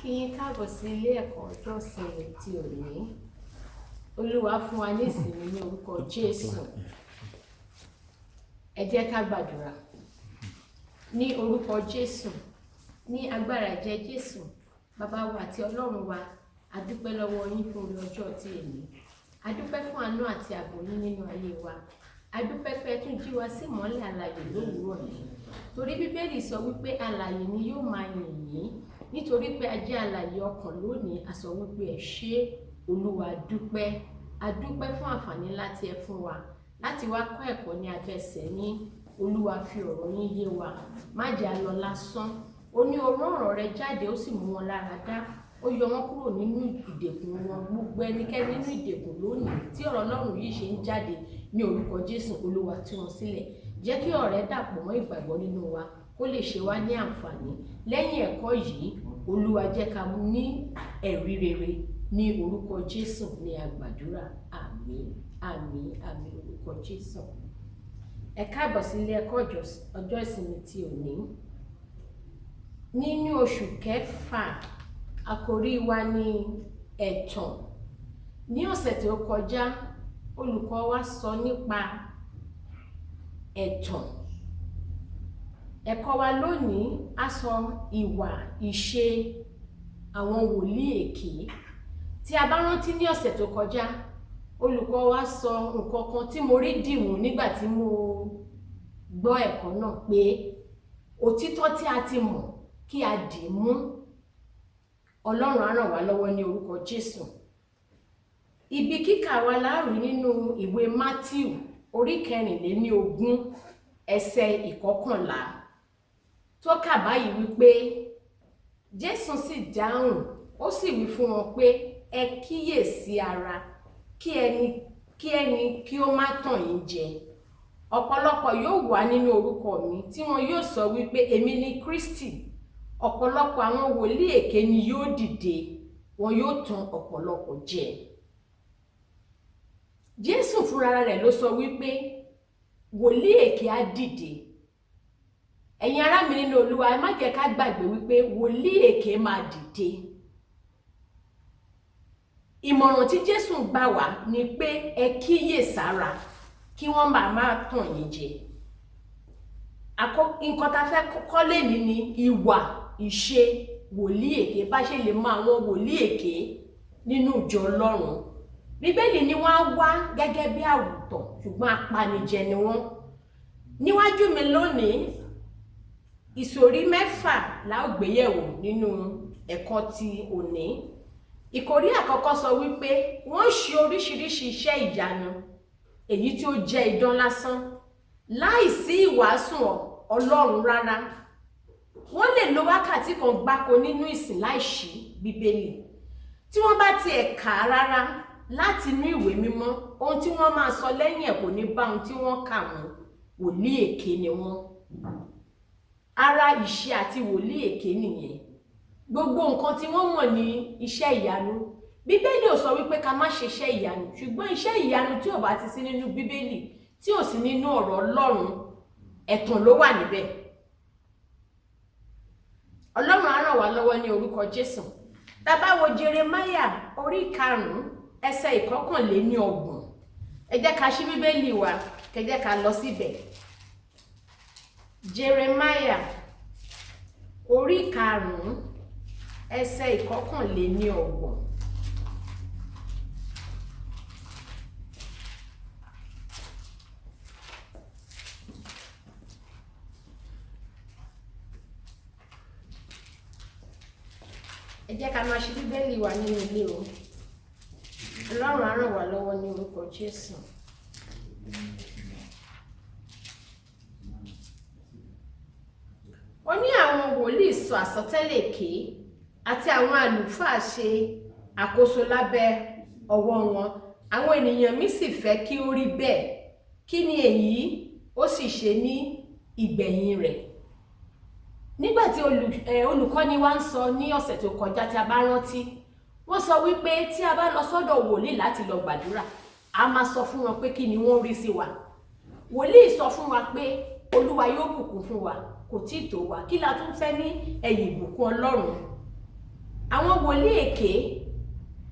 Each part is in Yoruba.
kí yín káàbọ̀ sí ilé ẹ̀kọ́ ọjọ́ ìsinmi ti òní. Olúwa fún wa ní ìsinmi ní orúkọ Jésù. Ẹ jẹ́ ká gbàdúrà. Ní orúkọ Jésù, ní agbára ẹ̀jẹ̀ Jésù, bàbá wa àti Ọlọ́run wa, a dúpẹ́ lọ́wọ́ yín fún oore ọjọ́ tí èní. A dúpẹ́ fún àánú àti ààbò yín nínú ayé wa. A dúpẹ́ pé ẹ tún jí wa sí ìmọ́lẹ̀ alààyè lówùúrọ̀ yìí. Torí Bíbélì sọ wípé alààyè ni yóò máa yìn yín. Nítorí pé a jẹ́ alààyè ọkàn lónìí, a sọ wípé ẹ ṣé Olúwa dúpẹ́. A dúpẹ́ fún àǹfààní láti ẹ fún wa láti wá kọ́ ẹ̀kọ́ ní abẹ́sẹ̀ yín. Olúwa fi ọ̀rọ̀ yín yé wa, má jẹ́ a lọ lásán. Ó ní o rán ọ̀rọ̀ rẹ jáde, ó sì mú wọn lára dá. Ó yọ wọn kúrò nínú ìdèkùn wọn. Gbogbo ẹnikẹ́ni nínú ìdèkùn lónìí tí ọ̀rọ̀ Ọlọ́run yìí ṣe ń jáde ní orúkọ Jésù, Olúwa tú wọn sílẹ̀. Jẹ́ kí ọ̀rọ̀ rẹ dàpọ̀ mọ́ ìgbàgbọ́ nínú wa kó lè ṣe wá ní àǹfààní. Lẹ́yìn ẹ̀kọ́ yìí, Olúwa jẹ́ ká ní ẹ̀rí rere ní orúkọ Jésù ní àgbàdúrà. Àmín, àmín, àmín orúkọ Jésù. Ẹ káàbọ̀ sí ilé ẹ̀kọ́ ọjọ́ ìsinmi ti òní. Nínú oṣù kẹfà, àkòrí wa ní ẹ̀tàn. Ní ọ̀sẹ̀ tí ó kọjá, olùkọ́ wa sọ nípa ẹ̀tàn. Ẹ̀kọ́ wa lónìí á sọ ìwà ìṣe àwọn wòlíì èké. Tí a bá rántí ní ọ̀sẹ̀ tó kọjá, olùkọ́ wa sọ nǹkan kan tí mo rí dìmú nígbà tí mo gbọ́ ẹ̀kọ́ náà, pé òtítọ́ tí a ti mọ̀ kí a dì í mú. Ọlọ́run á ràn wá lọ́wọ́ ní orúkọ Jésù. Ibi kíkà wa láàrí nínú ìwé Mátíù orí 24 ẹsẹ̀ 11 tó kà báyìí wípé Jésù sì dáhùn, ó sì wí fún wọn pé ẹ kíyèsí ara kí ẹni kí ó má tàn yín jẹ. Ọ̀pọ̀lọpọ̀ yóò wá nínú orúkọ mi tí wọn yóò sọ wípé èmi ni Kristi. Ọ̀pọ̀lọpọ̀ àwọn wòlíì èké ni yóò dìde, wọn yóò tàn ọ̀pọ̀lọpọ̀ jẹ. Jésù fúnra rẹ̀ ló sọ wípé wòlíì èké á dìde. Ẹ̀yin ará mi nínú Olúwa, ẹ má jẹ́ ká gbàgbé wípé wòlíì èké máa dìde. Ìmọ̀ràn tí Jésù gbà wá ni pé ẹ kíyèsára kí wọ́n má tàn yín jẹ. Nǹkan tá fẹ́ kọ́ lẹ́ni ni ìwà ìṣe wòlíì èké, bá ṣe lè mọ àwọn wòlíì èké nínú ìjọ Ọlọ́run. Bíbélì ni wọ́n á wá gẹ́gẹ́ bí àwùtọ̀, ṣùgbọ́n apanijẹ ni wọ́n. Níwájú mi lónìí, ìsòrí 6 la ó gbé yẹ̀wò nínú ẹ̀kọ́ ti òní. Ìkòrí àkọ́kọ́ sọ wípé wọ́n ṣe oríṣiríṣi iṣẹ́ ìyanu, èyí tí ó jẹ́ idán lásán, láìsí ìwàásù Ọlọ́run rárá. Wọ́n lè lo wákàtí kan gbáko nínú ìsìn láìṣí Bíbélì. Tí wọ́n bá tiẹ̀ kà á rárá láti inú ìwé mímọ́, ohun tí wọ́n máa sọ lẹ́yìn ẹ̀ kò ní bá ohun tí wọ́n kà mọ́. Wòlíì èké ni wọ́n. Ara ìṣe àti wòlíì èké nìyẹn. Gbogbo nǹkan tí wọ́n mọ̀ ní iṣẹ́ ìyanu. Bíbélì ò sọ wípé ká má ṣe iṣẹ́ ìyanu, ṣùgbọ́n iṣẹ́ ìyanu tí ò bá ti sí nínú Bíbélì, tí ò sí nínú ọ̀rọ̀ Ọlọ́run, ẹ̀tàn ló wà níbẹ̀. Ọlọ́run á ràn wá lọ́wọ́ ní orúkọ Jésù. Tá bá wo Jeremáyà orí 5 ẹsẹ̀ 21. Ẹ jẹ́ ká ṣí Bíbélì wa, kẹ́ jẹ́ ká lọ síbẹ̀. Jeremáyà orí 5 ẹsẹ̀ 21. Ẹ jẹ́ ká máa ṣí Bíbélì wa nínú ilé o. Ọlọ́run á ràn wá lọ́wọ́ ní orúkọ Jésù. Ó ní àwọn wòlíì sọ àsọtẹ́lẹ̀ èké àti àwọn àlùfáà ṣe àkóso lábẹ́ ọwọ́ wọn. Àwọn ènìyàn mi sì fẹ́ kí ó rí bẹ́ẹ̀. Kí ni èyí ó sì ṣe ní ìgbẹ̀yìn rẹ̀? Nígbàtí olùkọ́ni wa ń sọ ní ọ̀sẹ̀ tó kọjá, tí a bá rántí, wọ́n sọ wípé tí a bá lọ sọ́dọ̀ wòlíì láti lọ gbàdúrà, a máa sọ fún wọn pé kí ni wọ́n rí sí wa. Wòlíì sọ fún wa pé Olúwa yóò bùkún fún wa, kò tí tó wa, kí la tún fẹ́ ní ẹ̀yìn ìbùkún Ọlọ́run. àwọn wòlíì èké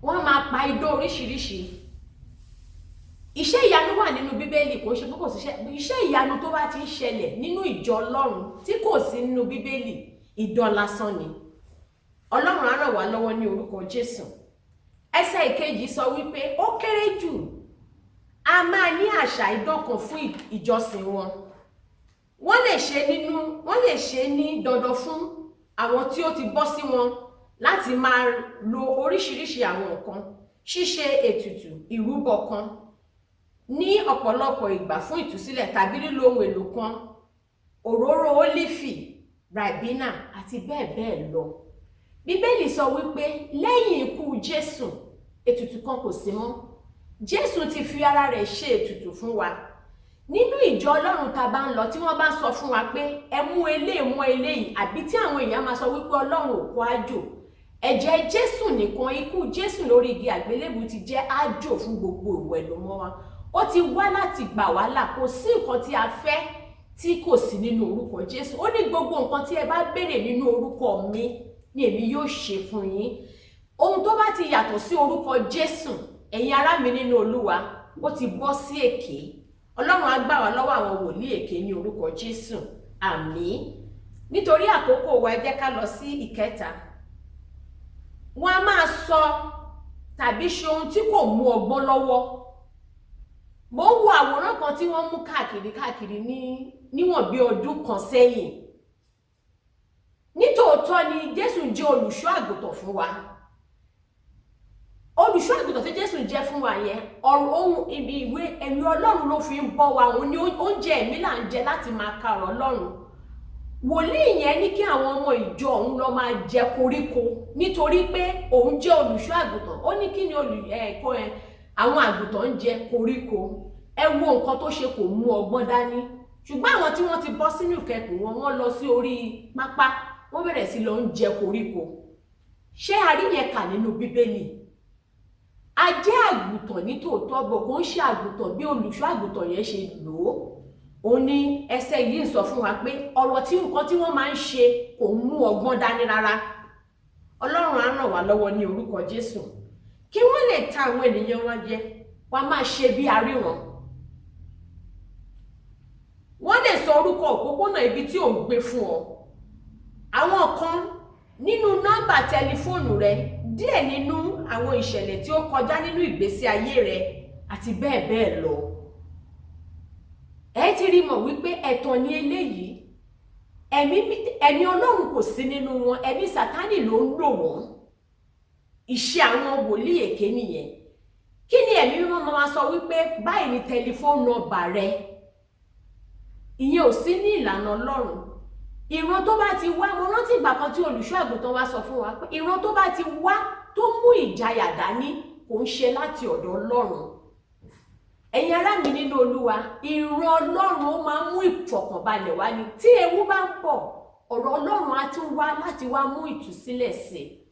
wọ́n máa pa idán oríṣiríṣi. Iṣẹ́ ìyanu wà nínú Bíbélì, kò ṣe pé kò sí iṣẹ́ ìyanu tó bá ti ń ṣẹlẹ̀ nínú ìjọ Ọlọ́run tí kò sí nínú Bíbélì, idán lásán ni. Ọlọ́run á ràn wá lọ́wọ́ ní orúkọ Jésù. Ẹsẹ̀ ìkejì sọ wípé ó kéré jù a máa ní àṣà idán kan fún ìjọsìn wọn. Wọ́n lè ṣe ní dandan fún àwọn tí ó ti bọ́ sí wọn láti máa lo oríṣiríṣi àwọn nǹkan, ṣíṣe ètùtù ìrúbọ kan ní ọ̀pọ̀lọpọ̀ ìgbà fún ìtúsílẹ̀ tàbí lílo ohun èlò kan, òróró ólífì, ràìbínà àti bẹ́ẹ̀ bẹ́ẹ̀ lọ. Bíbélì sọ wípé lẹ́yìn ikú Jésù ètùtù kan kò sí mọ́. Jésù ti fi ara rẹ̀ ṣe ètùtù fún wa. Nínú ìjọ Ọlọ́run tá bá ń lọ, tí wọ́n bá sọ fún wa pé ẹ mú eléyìí mọ́ eléyìí, àbí tí àwọn èèyàn máa sọ wípé Ọlọ́run ò kó àjò, ẹ̀jẹ̀ Jésù nìkan, ikú Jésù lórí igi àgbélébù ti jẹ́ àjò fún gbogbo ìwẹ̀nùmọ́ wa. Ó ti wá láti gbà wá là. Kò sí nǹkan tí a fẹ́ tí kò sí nínú orúkọ Jésù. Ó ní gbogbo nǹkan tí ẹ bá béèrè nínú orúkọ mi ni èmi yóò ṣe fún yín. Ohun tó bá ti yàtọ̀ sí orúkọ Jésù, ẹ̀yin ará mi nínú Olúwa, ó ti bọ́ sí èké. Ọlọ́run á gbà wá lọ́wọ́ àwọn wòlíì èké ní orúkọ Jésù. Àmín. Nítorí àkókò wa, ẹ jẹ́ ká lọ sí ìkẹta. Wọ́n á máa sọ tàbí ṣe ohun tí kò mú ọgbọ́n lọ́wọ́. Mo wo àwòrán kan tí wọ́n mú káàkiri níwọ̀n bí ọdún kan sẹ́yìn. Nítòótọ́ ni Jésù jẹ́ olùṣọ́ àgùntàn fún wa. Olùṣọ́ àgùntàn tí Jésù jẹ́ fún wa yẹn, ohun ìwé ẹ̀mí Ọlọ́run ló fi ń bọ́ wa. Òun ni oúnjẹ ẹ̀mí là ń jẹ láti máa ka ọ̀rọ̀ Ọlọ́run. Wòlíì yẹn ní kí àwọn ọmọ ìjọ òun lọ máa jẹ koríko nítorí pé òun jẹ́ olùṣọ́ àgùntàn. Ó ní kí ni àwọn àgùntàn ń jẹ koríko. Ẹ wo nǹkan tó ṣe, kò mú ọgbọ́n dání. Ṣùgbọ́n àwọn tí wọ́n ti bọ́ sínú ìkẹkùn wọn, wọ́n lọ sí orí pápá, wọ́n bẹ̀rẹ̀ sí lọ ń jẹ koríko. Ṣé a rí yẹn kà nínú Bíbélì? A jẹ́ àgùntàn ní tòótọ́, bọ̀ kò ń ṣe àgùntàn bí olùṣọ́ àgùntàn yẹn ṣe lò ó. Ó ní ẹsẹ̀ yìí ń sọ fún wa pé nǹkan tí wọ́n máa ń ṣe kò mú ọgbọ́n dání rárá. Ọlọ́run á ràn wá lọ́wọ́ ní orúkọ Jésù. Kí wọ́n lè ta àwọn ènìyàn wọn jẹ, wọ́n máa ṣe bí aríran. Wọ́n lè sọ orúkọ òpópónà ibi tí ò ń gbé fún ọ. Àwọn kan nínú nọ́mbà tẹlifóònù rẹ, díẹ̀ nínú àwọn ìṣẹ̀lẹ̀ tí ó kọjá nínú ìgbésí ayé rẹ àti bẹ́ẹ̀ bẹ́ẹ̀ lọ. Ẹ ti rí mọ̀ wípé ẹ̀tàn ni eléyìí. Ẹ̀mí Ọlọ́run kò sí nínú wọn, ẹ̀mí Sátánì ló ń lò wọ́n. Ìṣe àwọn wòlíì èké nìyẹn. Kí ni ẹ̀mí mímọ́ máa sọ wípé báyìí ni tẹlifóònù nọ́mbà rẹ? Ìyẹn ò sí ní ìlànà Ọlọ́run. Ìran tó bá ti wá, mo rántí ìgbà kan tí olùṣọ́ àgùntàn wa sọ fún wa pé ìran tó bá ti wá tó mú ìjayà dání kò ń ṣe láti ọ̀dọ̀ Ọlọ́run. Ẹ̀yin ará mi nínú Olúwa, ìran Ọlọ́run ó máa mú ìfọ̀kànbalẹ̀ wá ní. Tí ewu bá ń bọ̀, ọ̀rọ̀ Ọlọ́run á tún wá láti wá mú ìtúsílẹ̀ sí i.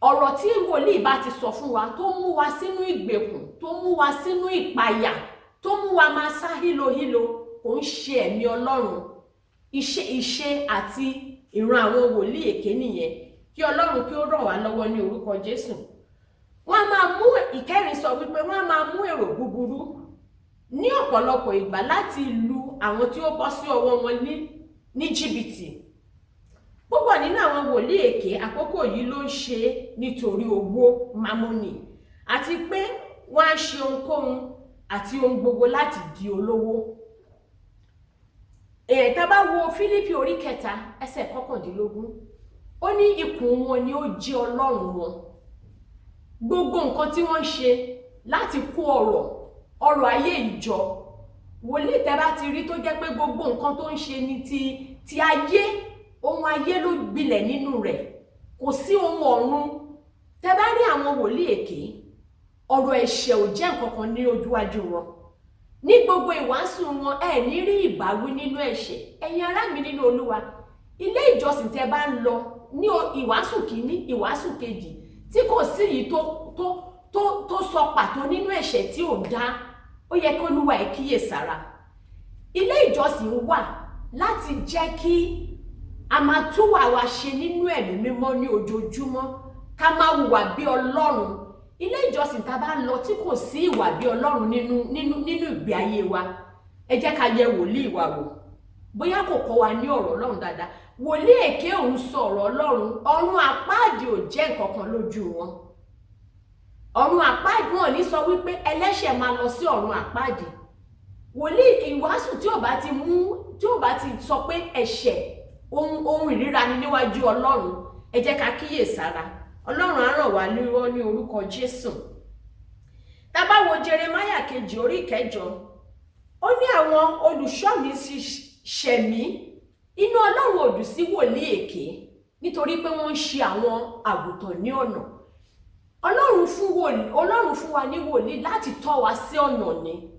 Ọ̀rọ̀ tí wòlíì bá ti sọ fún wa tó mú wa sínú ìgbèkùn, tó mú wa sínú ìpayà, tó mú wa máa sá hílohílo, kò ń ṣe ẹ̀mí Ọlọ́run. Ìṣe àti ìran àwọn wòlíì èké nìyẹn. Kí Ọlọ́run kí ó ràn wá lọ́wọ́ ní orúkọ Jésù. Wọ́n á máa mú, ìkẹrin sọ wípé wọ́n á máa mú èrò búburú ní ọ̀pọ̀lọpọ̀ ìgbà láti lu àwọn tí ó bọ́ sí ọwọ́ wọn ní jìbìtì. Púpọ̀ nínú àwọn wòlíì èké àkókò yìí ló ń ṣe nítorí owó mámọ́nì, àti pé wọ́n á ṣe ohunkóhun àti ohun gbogbo láti di olówó. Tá bá wo Fílípì orí 3 ẹsẹ̀ 19, ó ní ikùn wọn ni ó jẹ́ ọlọ́run wọn. Gbogbo nǹkan tí wọ́n ń ṣe láti kó ọrọ̀ ayé ìjọ. Wòlíì tẹ́ bá ti rí tó jẹ́ pé gbogbo nǹkan tó ń ṣe ní ti ayé, ohun ayé ló gbilẹ̀ nínú rẹ̀, kò sí ohun ọ̀run. Tẹ́ bá rí àwọn wòlíì èké, ọ̀rọ̀ ẹ̀ṣẹ̀ ò jẹ́ nǹkan kan ní ojúwájú wọn. Ní gbogbo ìwàásù wọn, ẹ ní rí ìbáwí nínú ẹ̀ṣẹ̀. Ẹ̀yin ará mi nínú Olúwa, ilé ìjọsìn tẹ́ bá ń lọ ní ìwàásù kìíní, ìwàásù kejì, tí kò sí yìí tó sọ pàtó nínú ẹ̀ṣẹ̀ tí ò dá, ó yẹ kí Olúwa ẹ kíyèsára. Ilé ìjọsìn wà láti jẹ́ kí a máa tún wà wá ṣe nínú ẹ̀mí mímọ́ ní ojoojúmọ́, ká máa hùwà bí Ọlọ́run. Ilé ìjọsìn tá bá lọ tí kò sí ìwà bí Ọlọ́run nínú ìgbé ayé wa, ẹ jẹ́ ká yẹ̀ wòlíì wa wò bóyá kò kọ́ wa ní ọ̀rọ̀ Ọlọ́run dáadáa. Wòlíì èké òun sọ ọ̀rọ̀ Ọlọ́run, ọ̀run àpáàdì ò jẹ́ nǹkan kan lójú wọn. Ọ̀run àpáàdì wọn ní sọ wípé ẹlẹ́ṣẹ̀ máa lọ sí ọ̀run àpáàdì. Wòlíì ìwàásù tí ò bá ti sọ pé ẹ̀ṣẹ̀ ohun ìríra ni níwájú Ọlọ́run, ẹ jẹ́ ká kíyèsára. Ọlọ́run á ràn wá lọ́wọ́ ní orúkọ Jésù. Tá bá wo Jeremáyà 2:9, ó ní àwọn olùṣọ́ mi sì ṣẹ̀ mí, inú Ọlọ́run ò dùn sí wòlíì èké nítorí pé wọ́n ń ṣì àwọn àgùntàn ní ọ̀nà. Ọlọ́run fún wa ní wòlíì láti tọ́ wa sí ọ̀nà ni.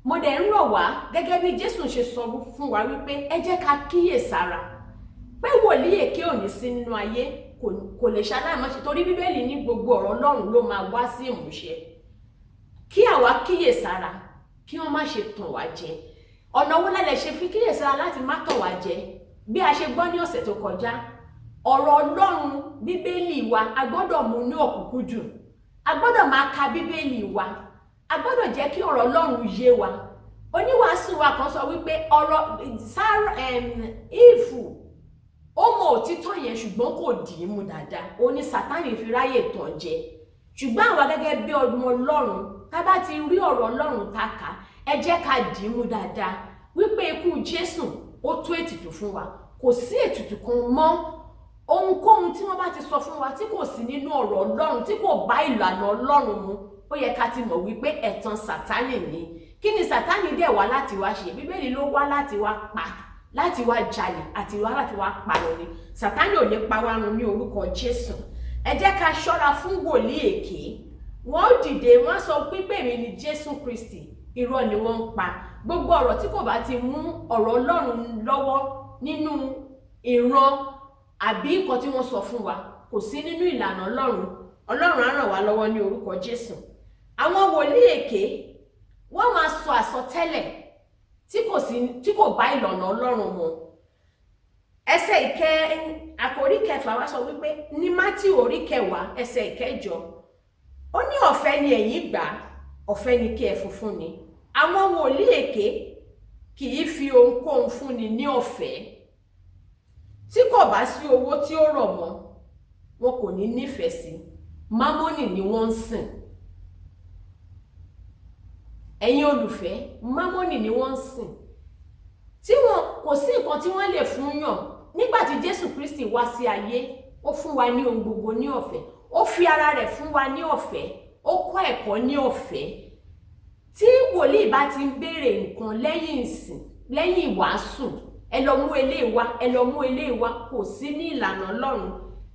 Mo dẹ̀ ń rọ̀ wá gẹ́gẹ́ bí Jésù ṣe sọ fún wa wípé ẹ jẹ́ ká kíyèsára pé wòlíì èké ò ní sí nínú ayé, kò lè ṣaláìmọ́ṣe, torí Bíbélì ní gbogbo ọ̀rọ̀ Ọlọ́run ló máa wá sí ìmúṣẹ. Kí àwa kíyèsára kí wọ́n má ṣe tàn wá jẹ. Ọ̀nà wo la lè ṣe fi kíyèsára láti má tàn wá jẹ? Bí a ṣe gbọ́ ní ọ̀sẹ̀ tó kọjá, ọ̀rọ̀ Ọlọ́run Bíbélì wa a gbọ́dọ̀ mú ní ọ̀kúnkúndùn. A gbọ́dọ̀ máa ka Bíbélì wa. A gbọ́dọ̀ jẹ́ kí ọ̀rọ̀ Ọlọ́run yé wa. Oníwàásù wa kan sọ wípé Éfù ó mọ òtítọ́ yẹn ṣùgbọ́n kò dì í mú dáadáa. Ó ní Sátánì fi ráyè tàn jẹ. Ṣùgbọ́n àwa gẹ́gẹ́ bí ọmọ Ọlọ́run, tá bá ti rí ọ̀rọ̀ Ọlọ́run tá kà, ẹ jẹ́ ká dì í mú dáadáa wípé ikú Jésù ó tó ètùtù fún wa. Kò sí ètùtù kan mọ́. Ohunkóhun tí wọ́n bá ti sọ fún wa tí kò sí nínú ọ̀rọ̀ Ọlọ́run, tí kò bá ìlànà Ọlọ́run mu, ó yẹ ká ti mọ̀ wípé ẹ̀tàn Sátánì ni. Kí ni Sátánì dẹ̀ wá láti wá ṣe? Bíbélì ló wá láti wá pa, láti wá jalè àti wá láti wá parun ni. Sátánì ò ní pa wá run ní orúkọ Jésù. Ẹ jẹ́ ká ṣọ́ra fún wòlíì èké. Wọ́n dìde, wọ́n sọ pípé mi ni Jésù Kristi, irọ́ ni wọ́n ń pa. Gbogbo ọ̀rọ̀ tí kò bá ti mú ọ̀rọ̀ Ọlọ́run lọ́wọ́ nínú ìran àbí nǹkan tí wọ́n sọ fún wa, kò sí nínú ìlànà Ọlọ́run. Ọlọ́run á ràn wá lọ́wọ́ ní orúkọ Jésù. Àwọn wòlíì èké wọ́n máa sọ àsọtẹ́lẹ̀ tí kò bá ìlànà Ọlọ́run mu. Àkórí 6 wá sọ wípé ní Mátíù 10:9, ó ní ọ̀fẹ́ ni ẹ̀yin gbà, ọ̀fẹ́ ni kí ẹ fún ni. Àwọn wòlíì èké kì í fi ohunkóhun fúnni ní ọ̀fẹ́. Tí kò bá sí owó tí ó rọ̀ mọ́, wọn kò ní nífẹ̀ẹ́ sí. Mámọ́nì ni wọ́n ń sìn. Ẹ̀yin olùfẹ́, mámọ́nì ni wọ́n ń sìn. Tí wọn kò sí nǹkan tí wọ́n lè fún yàn. Nígbà tí Jésù Kristi wá sí ayé, ó fún wa ní ohun gbogbo ní ọ̀fẹ́. Ó fi ara rẹ̀ fún wa ní ọ̀fẹ́. Ó kọ́ ẹ̀kọ́ ní ọ̀fẹ́. Tí wòlíì bá ti ń béèrè nǹkan lẹ́yìn ìsìn, lẹ́yìn ìwàásù, ẹ lọ mú eléyìí wá, ẹ lọ mú eléyìí wá, kò sí ní ìlànà Ọlọ́run.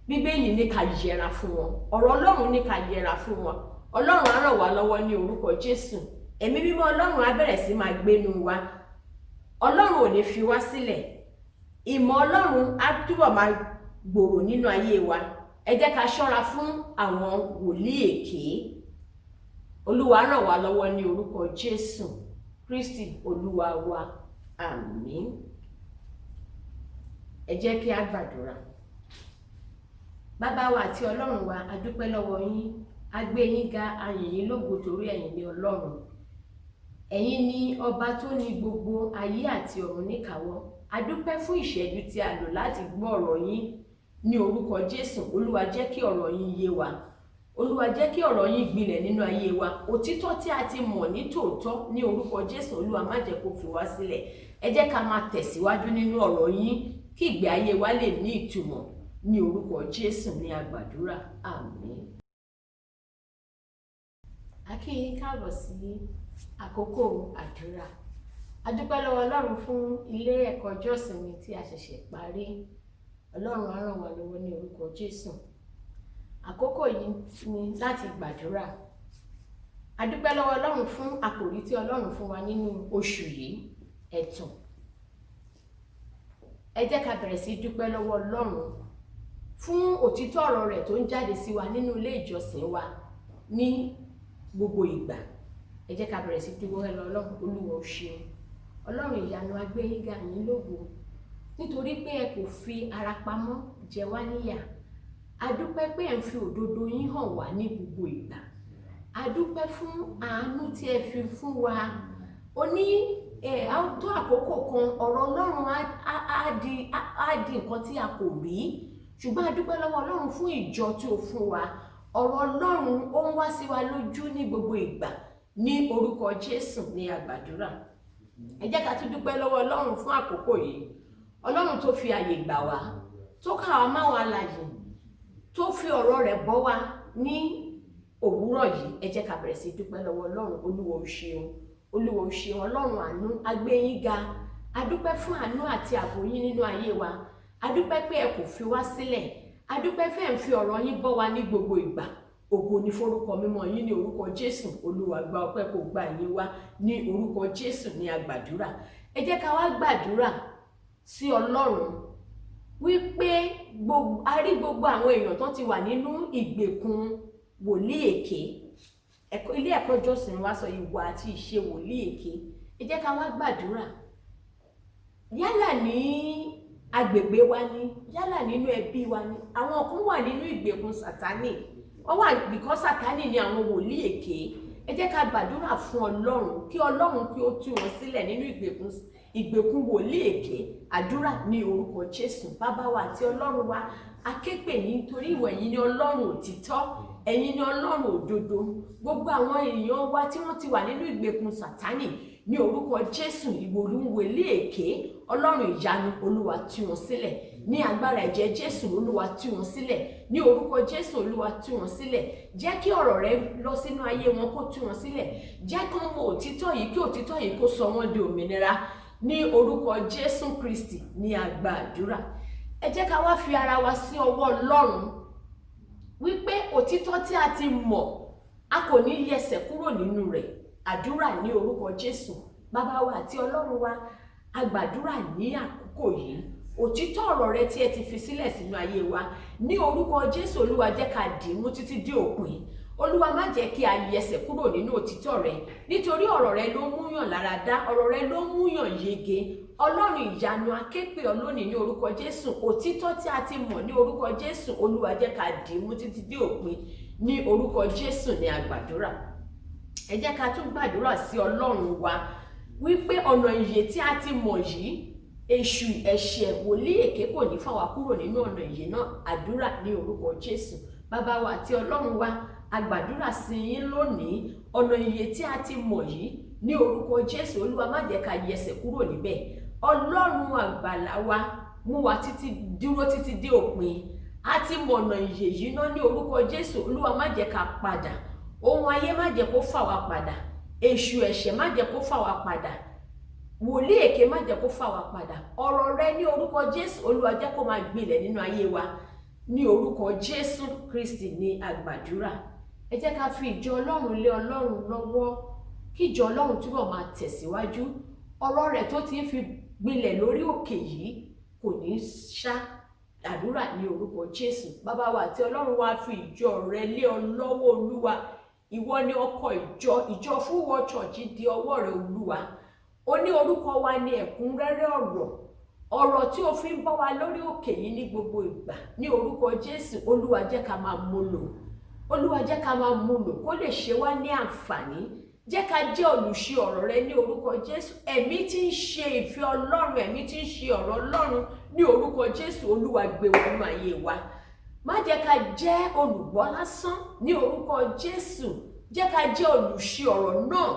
Bíbélì ní ká yẹra fún wọn. Ọ̀rọ̀ Ọlọ́run ní ká yẹra fún wọn. Ọlọ́run á ràn wá lọ́wọ́ ní orúkọ Jésù. Ẹ̀mí mímọ́ Ọlọ́run á bẹ̀rẹ̀ sí máa gbénu wa. Ọlọ́run ò ní fi wá sílẹ̀. Ìmọ̀ Ọlọ́run á túbọ̀ máa gbòòrò nínú ayé wa. Ẹ jẹ́ ká ṣọ́ra fún àwọn wòlíì èké. Olúwa ràn wá lọ́wọ́ ní orúkọ Jésù Kristi Olúwa wa. Àmín. Ẹ jẹ́ kí a gbàdúrà. Bàbá wa àti Ọlọ́run wa, a dúpẹ́ lọ́wọ́ yín. A gbé yín ga, a yìn yín lógo torí ẹ̀yin ni Ọlọ́run. Ẹ̀yin ni ọba tó ní gbogbo ayé àti ọ̀run níkàáwọ́. A dúpẹ́ fún ìṣẹ́jú tí a lò láti gbọ́ ọ̀rọ̀ yín ní orúkọ Jésù. Olúwa jẹ́ kí ọ̀rọ̀ yín yé wa. Olúwa jẹ́ kí ọ̀rọ̀ yín gbilẹ̀ nínú ayé wa. Òtítọ́ tí a ti mọ̀ ní tòótọ́ ní orúkọ Jésù, Olúwa má jẹ́ kó fi wá sílẹ̀. Ẹ jẹ́ ká máa tẹ̀síwájú nínú ọ̀rọ̀ yín kí ìgbé ayé wa lè ní ìtumọ̀ ní orúkọ Jésù ní àgbàdúrà. Àmín. A kí yín káàbọ̀ sí àkókò àdúrà. A dúpẹ́ lọ́wọ́ Ọlọ́run fún ilé ẹ̀kọ́ ọjọ́ ìsinmi tí a ṣẹ̀ṣẹ̀ parí. Ọlọ́run á ràn wá lọ́wọ́ ní orúkọ Jésù. Àkókò yìí ni láti gbàdúrà. A dúpẹ́ lọ́wọ́ Ọlọ́run fún àkòrí tí Ọlọ́run fún wa nínú oṣù yìí, ẹ̀tàn. Ẹ jẹ́ ká bẹ̀rẹ̀ sí dúpẹ́ lọ́wọ́ Ọlọ́run fún òtítọ́ ọ̀rọ̀ rẹ̀ tó ń jáde sí wa nínú ilé ìjọsìn wa ní gbogbo ìgbà. Ẹ jẹ́ ká bẹ̀rẹ̀ sí dúpẹ́ lọ́wọ́ Ọlọ́run. Olúwa ó ṣeun. Ọlọ́run ìyanu, a gbé yín ga, yín lógo nítorí pé ẹ kò fi ara pamọ́ jẹ wá níyà. a dúpẹ́ pé ẹ̀ ń fi òdodo yín hàn wá ní gbogbo ìgbà, a dúpẹ́ fún àánú tí ẹ fi fún wa. Ó ní tó àkókò kan ọ̀rọ̀ Ọlọ́run á di nǹkan tí a kò rí, ṣùgbọ́n a dúpẹ́ lọ́wọ́ Ọlọ́run fún ìjọ tí ó fún wa. Ọ̀rọ̀ Ọlọ́run ó ń wá sí wa lójú ní gbogbo ìgbà, ní orúkọ Jésù ní a gbàdúrà. Ẹ jẹ́ ká tún dúpẹ́ lọ́wọ́ Ọlọ́run fún àkókò yìí. Ọlọ́run tó fi àyè gbà wá, tó ká wa máwọn alààyè, tó fi ọ̀rọ̀ rẹ̀ bọ́ wa ní òwúrọ̀ yìí. Ẹ jẹ́ ká bẹ̀rẹ̀ sí dúpẹ́ lọ́wọ́ Ọlọ́run. Olúwa ó ṣeun, Olúwa ó ṣeun. Ọlọ́run àánú, a gbé yín ga. A dúpẹ́ fún àánú àti ààbò yín nínú ayé wa. A dúpẹ́ pé ẹ kò fi wá sílẹ̀. A dúpẹ́ pé ẹ ń fi ọ̀rọ̀ yín bọ́ wa ní gbogbo ìgbà. Ògo ni forúkọ mímọ́ yín ní orúkọ Jésù. Olúwa gba ọpẹ́ kó gba ìyìn wa ní orúkọ Jésù ní a gbàdúrà. Ẹ jẹ́ ká wá gbàdúrà sí Ọlọ́run wípé a rí gbogbo àwọn èèyàn tó ti wà nínú ìgbèkùn wòlíì èké. Ilé ẹ̀kọ́ ìjọsìn wa sọ ìwà àti ìṣe wòlíì èké. Ẹ jẹ́ ká wá gbàdúrà. Yálà ní agbègbè wa ni, yálà nínú ẹbí wa ni, àwọn kan wà nínú ìgbèkùn Sátánì. Wọ́n wà because Sátánì ni àwọn wòlíì èké. Ẹ jẹ́ ká gbàdúrà fún Ọlọ́run kí Ọlọ́run kí ó tú wọn sílẹ̀ nínú ìgbèkùn wòlíì èké. Àdúrà ní orúkọ Jésù. Bàbá wa àti Ọlọ́run wa, a ké pè yín torí ìwọ ẹ̀yin ni Ọlọ́run òtítọ́, ẹ̀yin ni Ọlọ́run òdodo. Gbogbo àwọn èèyàn wa tí wọ́n ti wà nínú ìgbèkùn Sátánì, ní orúkọ Jésù, wòlíì èké, Ọlọ́run ìyanu, Olúwa tú wọn sílẹ̀. Ní agbára ẹ̀jẹ̀ Jésù, Olúwa tú wọn sílẹ̀. Ní orúkọ Jésù, Olúwa tú wọn sílẹ̀. Jẹ́ kí ọ̀rọ̀ rẹ lọ sínú ayé wọn, kó tú wọn sílẹ̀. Jẹ́ kí wọ́n mọ òtítọ́ yìí, kí òtítọ́ yìí kó sọ wọ́n di òmìnira. Ní orúkọ Jésù Kristi ní a gbàdúrà. Ẹ jẹ́ ká wá fi ara wa sí ọwọ́ Ọlọ́run wípé òtítọ́ tí a ti mọ̀, a kò ní yẹsẹ̀ kúrò nínú rẹ̀. Àdúrà ní orúkọ Jésù. Bàbá wa àti Ọlọ́run wa, a gbàdúrà ní àkókò yìí. Òtítọ́ ọ̀rọ̀ rẹ tí ẹ ti fi sílẹ̀ sínú ayé wa, ní orúkọ Jésù, Olúwa jẹ́ ká dì mú títí dé òpin. Olúwa má jẹ́ kí a yẹsẹ̀ kúrò nínú òtítọ́ rẹ, nítorí ọ̀rọ̀ rẹ ló múyàn lára dá, ọ̀rọ̀ rẹ ló múyàn yege. Ọlọ́run ìyanu, a ké pè ọ́ lónìí ní orúkọ Jésù. Òtítọ́ tí a ti mọ̀ ní orúkọ Jésù, Olúwa jẹ́ ká dì mú títí dé òpin. Ní orúkọ Jésù ní a gbàdúrà. Ẹ jẹ́ ká tún gbàdúrà sí Ọlọ́run wa wípé ọ̀nà ìyè tí a ti mọ̀ yìí, èṣù, ẹ̀ṣẹ̀, wòlíì èké kò ní fà wá kúrò nínú ọ̀nà ìyè náà. Àdúrà ní orúkọ Jésù. Bàbá wa àti Ọlọ́run wa, a gbàdúrà sí yín lónìí. Ọ̀nà ìyè tí a ti mọ̀ yìí, ní orúkọ Jésù, Olúwa má jẹ́ ká yẹsẹ̀ kúrò níbẹ̀. Ọlọ́run àgbàlà wa, mú wa dúró títí dé òpin. A ti mọ̀ ọ̀nà ìyè yìí náà ní orúkọ Jésù. Olúwa má jẹ́ ká padà. Ohun ayé má jẹ́ kó fà wá padà. Èṣù, ẹ̀ṣẹ̀ má jẹ́ kó fà wá padà. Wòlíì èké má jẹ́ kó fà wá padà. Ọ̀rọ̀ rẹ ní orúkọ Jésù, Olúwa jẹ́ kó máa gbilẹ̀ nínú ayé wa. Ní orúkọ Jésù Kristi ní a gbàdúrà. Ẹ jẹ́ ká fi ìjọ Ọlọ́run lé Ọlọ́run lọ́wọ́, kí ìjọ Ọlọ́run túbọ̀ máa tẹ̀síwájú. Ọ̀rọ̀ rẹ̀ tó ti ń fi gbilẹ̀ lórí òkè yìí kò ní ṣá. Àdúrà ní orúkọ Jésù. Bàbá wa àti Ọlọ́run wa, fi ìjọ rẹ lé ọ lọ́wọ́. Olúwa, ìwọ ni ọkọ̀ ìjọ Full World Church di ọwọ́ rẹ. Olúwa, ó ní orúkọ wa ní ẹ̀kúnrẹ́rẹ́ ọ̀rọ̀ tí o fi ń bọ́ wa lórí òkè yìí ní gbogbo ìgbà. Ní orúkọ Jésù, Olúwa jẹ́ ká máa múlò. Olúwa jẹ́ ká máa múlò kó lè ṣe wá ní àǹfààní. Jẹ́ ká jẹ́ olùṣe ọ̀rọ̀ rẹ ní orúkọ Jésù. Ẹ̀mí tí ń ṣe ìfẹ́ Ọlọ́run, ẹ̀mí tí ń ṣe ọ̀rọ̀ Ọlọ́run, ní orúkọ Jésù, Olúwa gbé wọnú ayé wa. Má jẹ́ ká jẹ́ olùgbọ́ lásán ní orúkọ Jésù. Jẹ́ ká jẹ́ olùṣe ọ̀rọ̀ náà.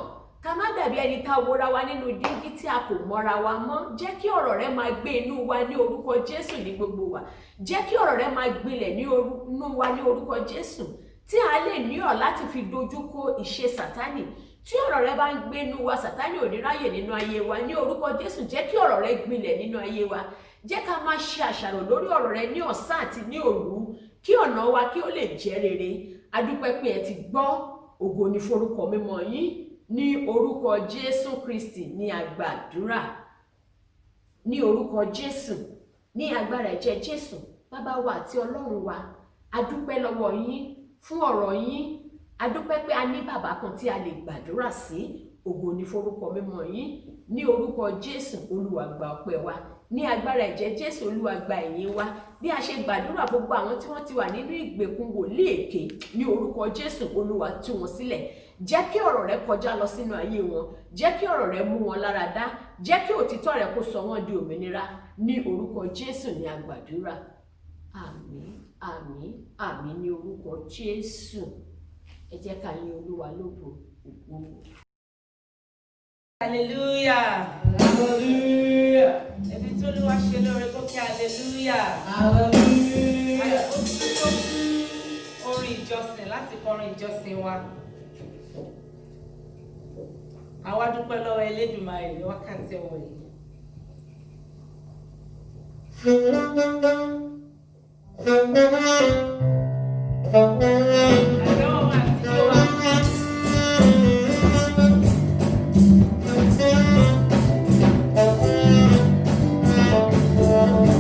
Ká má dàbí ẹni tá wora wa nínú díngí tí a kò mọ́ra wa mọ́. Jẹ́ kí ọ̀rọ̀ rẹ máa gbé inú wa ní orúkọ Jésù ní gbogbo wa. Jẹ́ kí ọ̀rọ̀ rẹ máa gbilẹ̀ ní inú wa ní orúkọ Jésù. Tí a lè ní ọ̀ láti fi dojúkọ ìṣe Sátánì. Tí ọ̀rọ̀ rẹ bá ń gbé inú wa, Sátánì ò ní ráyè nínú ayé wa. Ní orúkọ Jésù, jẹ́ kí ọ̀rọ̀ rẹ gbilẹ̀ nínú ayé wa. Jẹ́ ká máa ṣe àṣàrò lórí ọ̀rọ̀ rẹ ní ọ̀sán àti ní òru, kí ọ̀nà wa kí ó lè jẹ́ rere. A dúpẹ́ pé ẹ ti gbọ́. Ògo ni forúkọ mímọ́ yín. Ní orúkọ Jésù Kristi ní a gbàdúrà. Ní orúkọ Jésù, ní agbára ẹ̀jẹ̀ Jésù. Bàbá wa àti Ọlọ́run wa, a dúpẹ́ lọ́wọ́ yín fún ọ̀rọ̀ yín. A dúpẹ́ pé a ní bàbá kan tí a lè gbàdúrà sí. Ògo ni forúkọ mímọ́ yín. Ní orúkọ Jésù, Olúwa gba ọpẹ́ wa. ní agbára ẹ̀jẹ̀ Jésù Olúwa gba ìyìn wa bí a ṣe gbàdúrà gbogbo àwọn tí wọ́n ti wà nínú ìgbèkùn wòlíì èké ní orúkọ Jésù Olúwa tú wọn sílẹ̀ jẹ́ kí ọ̀rọ̀ rẹ kọjá lọ sínú ayé wọn jẹ́ kí ọ̀rọ̀ rẹ mú wọn lára dá jẹ́ kí òtítọ́ rẹ kó sọ wọ́n di òmìnira ní orúkọ Jésù ní agbàdúrà àmín àmín àmín ní orúkọ Jésù ẹ jẹ́ ká yìn Olúwa lógo ògo. Hallelujah. Hallelujah. Ẹni tó ló wá ṣe lóore kó kí hallelujah. Hallelujah. Ó tún tó orin ìjọsìn láti kọrin ìjọsìn wa. Àwa dúpẹ́ lọ́wọ́ Elédùmarè ní wákàtí ọwọ́ yìí. Àdéhùn àti ìjọba. Oh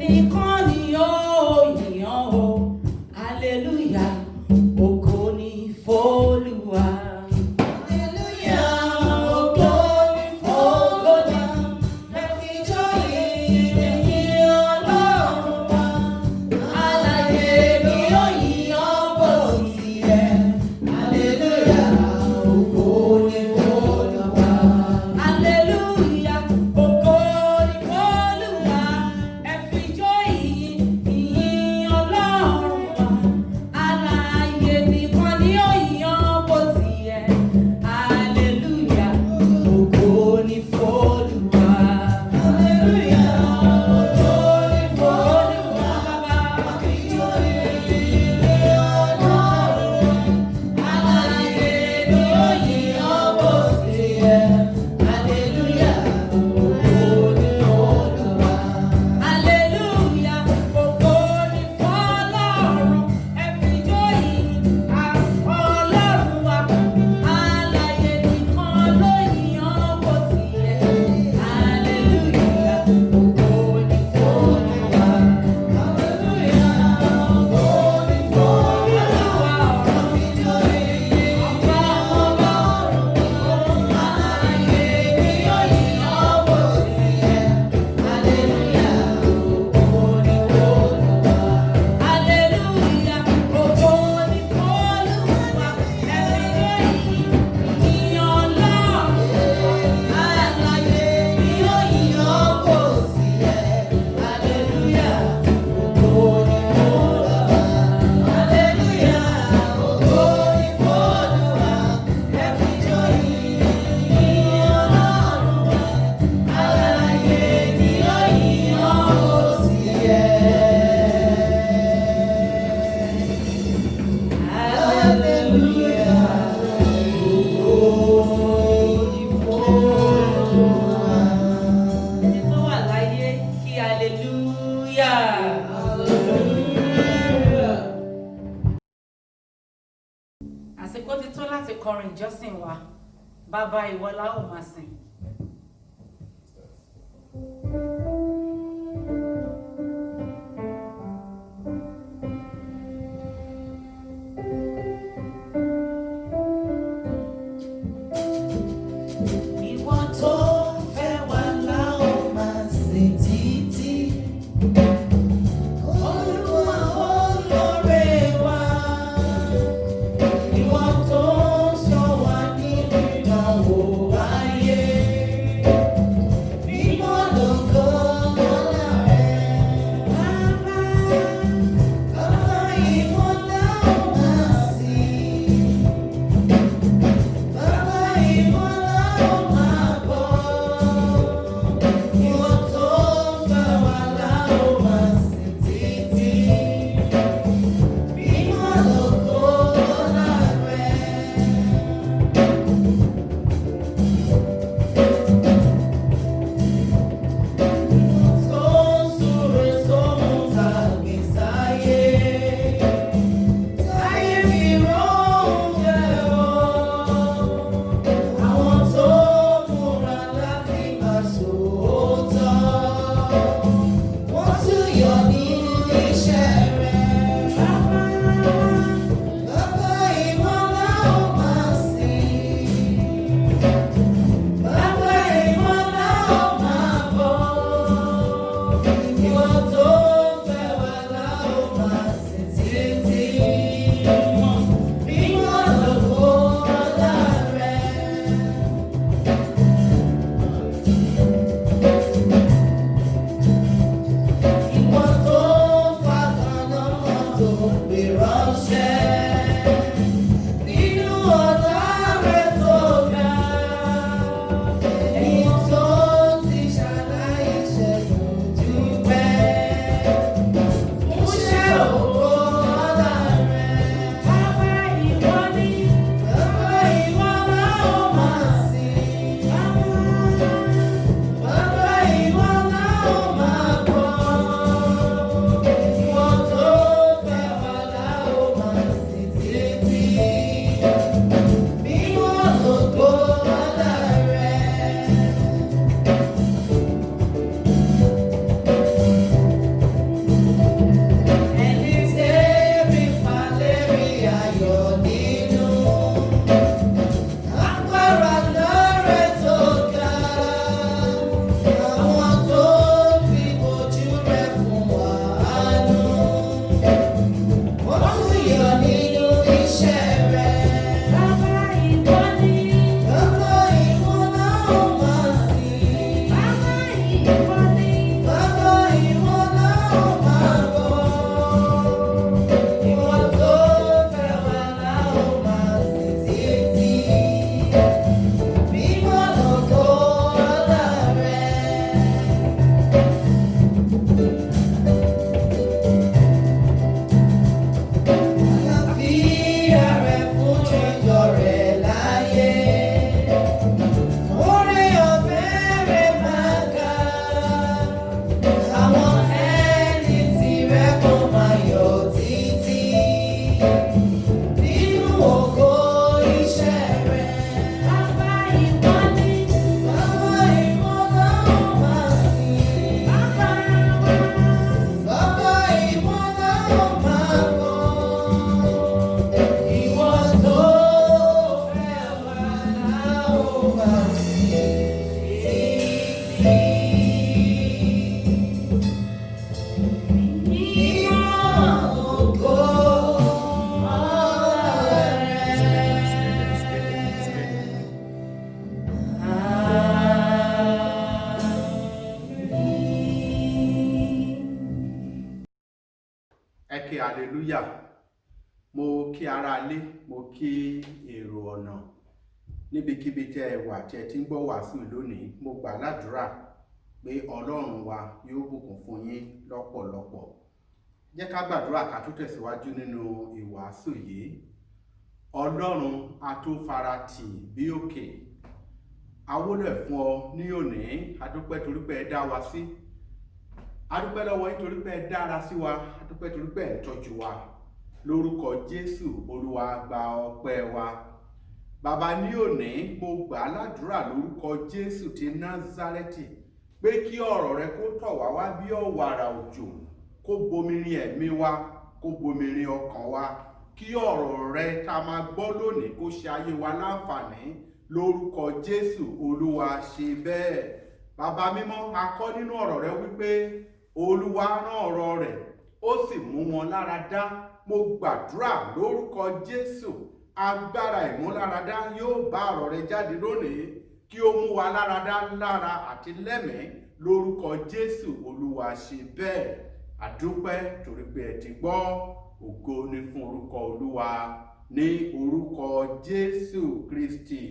nìkan ni ó yìnyàn o. Hallelujah, ògo ni f'Olúwa. Àsìkò ti tó láti kọrin ìjọsìn wa. Bàbá ìwọ la ó máa sìn. Ìwọ tó fẹ́ wá la ó máa sìn títí. Olúwa olóore wa. Ìwọ tó sọ wá nínú ìdánwò ayé. kí hallelujah. Mo kí ará ilé, mo kí èrò ọ̀nà níbikíbi tẹ́ ẹ wà tí ẹ ti ń gbọ́ wàásù lónìí. Mo gbà ládùúrà pé Ọlọ́run wa yóò bùkún fún yín lọ́pọ̀lọpọ̀. Jẹ́ ká gbàdúrà ká tó tẹ̀síwájú nínú ìwàásù yìí. Ọlọ́run atófaratì bí òkè, awólẹ̀ fún ọ ní òní. Adúpẹ́ torí pé ẹ dá wa sí. Adúpẹ́ lọ́wọ́ yín torí pé ẹ dára sí wa. Adúpẹ́ torí pé ẹ ń tọ́jú wa. Lórúkọ Jésù, Olúwa gba ọpẹ́ wa. Bàbá ní òní, mo gbà ládùúrà lórúkọ Jésù ti Násárẹ́tì pé kí ọ̀rọ̀ rẹ kó tọ̀ wá wá bí ọ̀wàrà òjò, kó bomirin ẹ̀mí wa, kó bomirin ọkàn wa. Kí ọ̀rọ̀ rẹ tá máa gbọ́ lónìí kó ṣe ayé wa láǹfààní. Lórúkọ Jésù, Olúwa ṣe bẹ́ẹ̀. Bàbá mímọ́, a kọ́ nínú ọ̀rọ̀ rẹ wípé Olúwa rán ọ̀rọ̀ rẹ̀, ó sì mú wọn lára dá. Mo gbàdúrà lórúkọ Jésù, agbára ìmúláradá yóò bá ọ̀rọ̀ rẹ jáde lónìí, kí ó mú wa láradá lára àti lẹ́mìí. Lórúkọ Jésù, Olúwa ṣe bẹ́ẹ̀. Àdúpẹ́ torí pé ẹ ti gbọ́. Ògo ni fún orúkọ Olúwa, ní orúkọ Jésù Kristi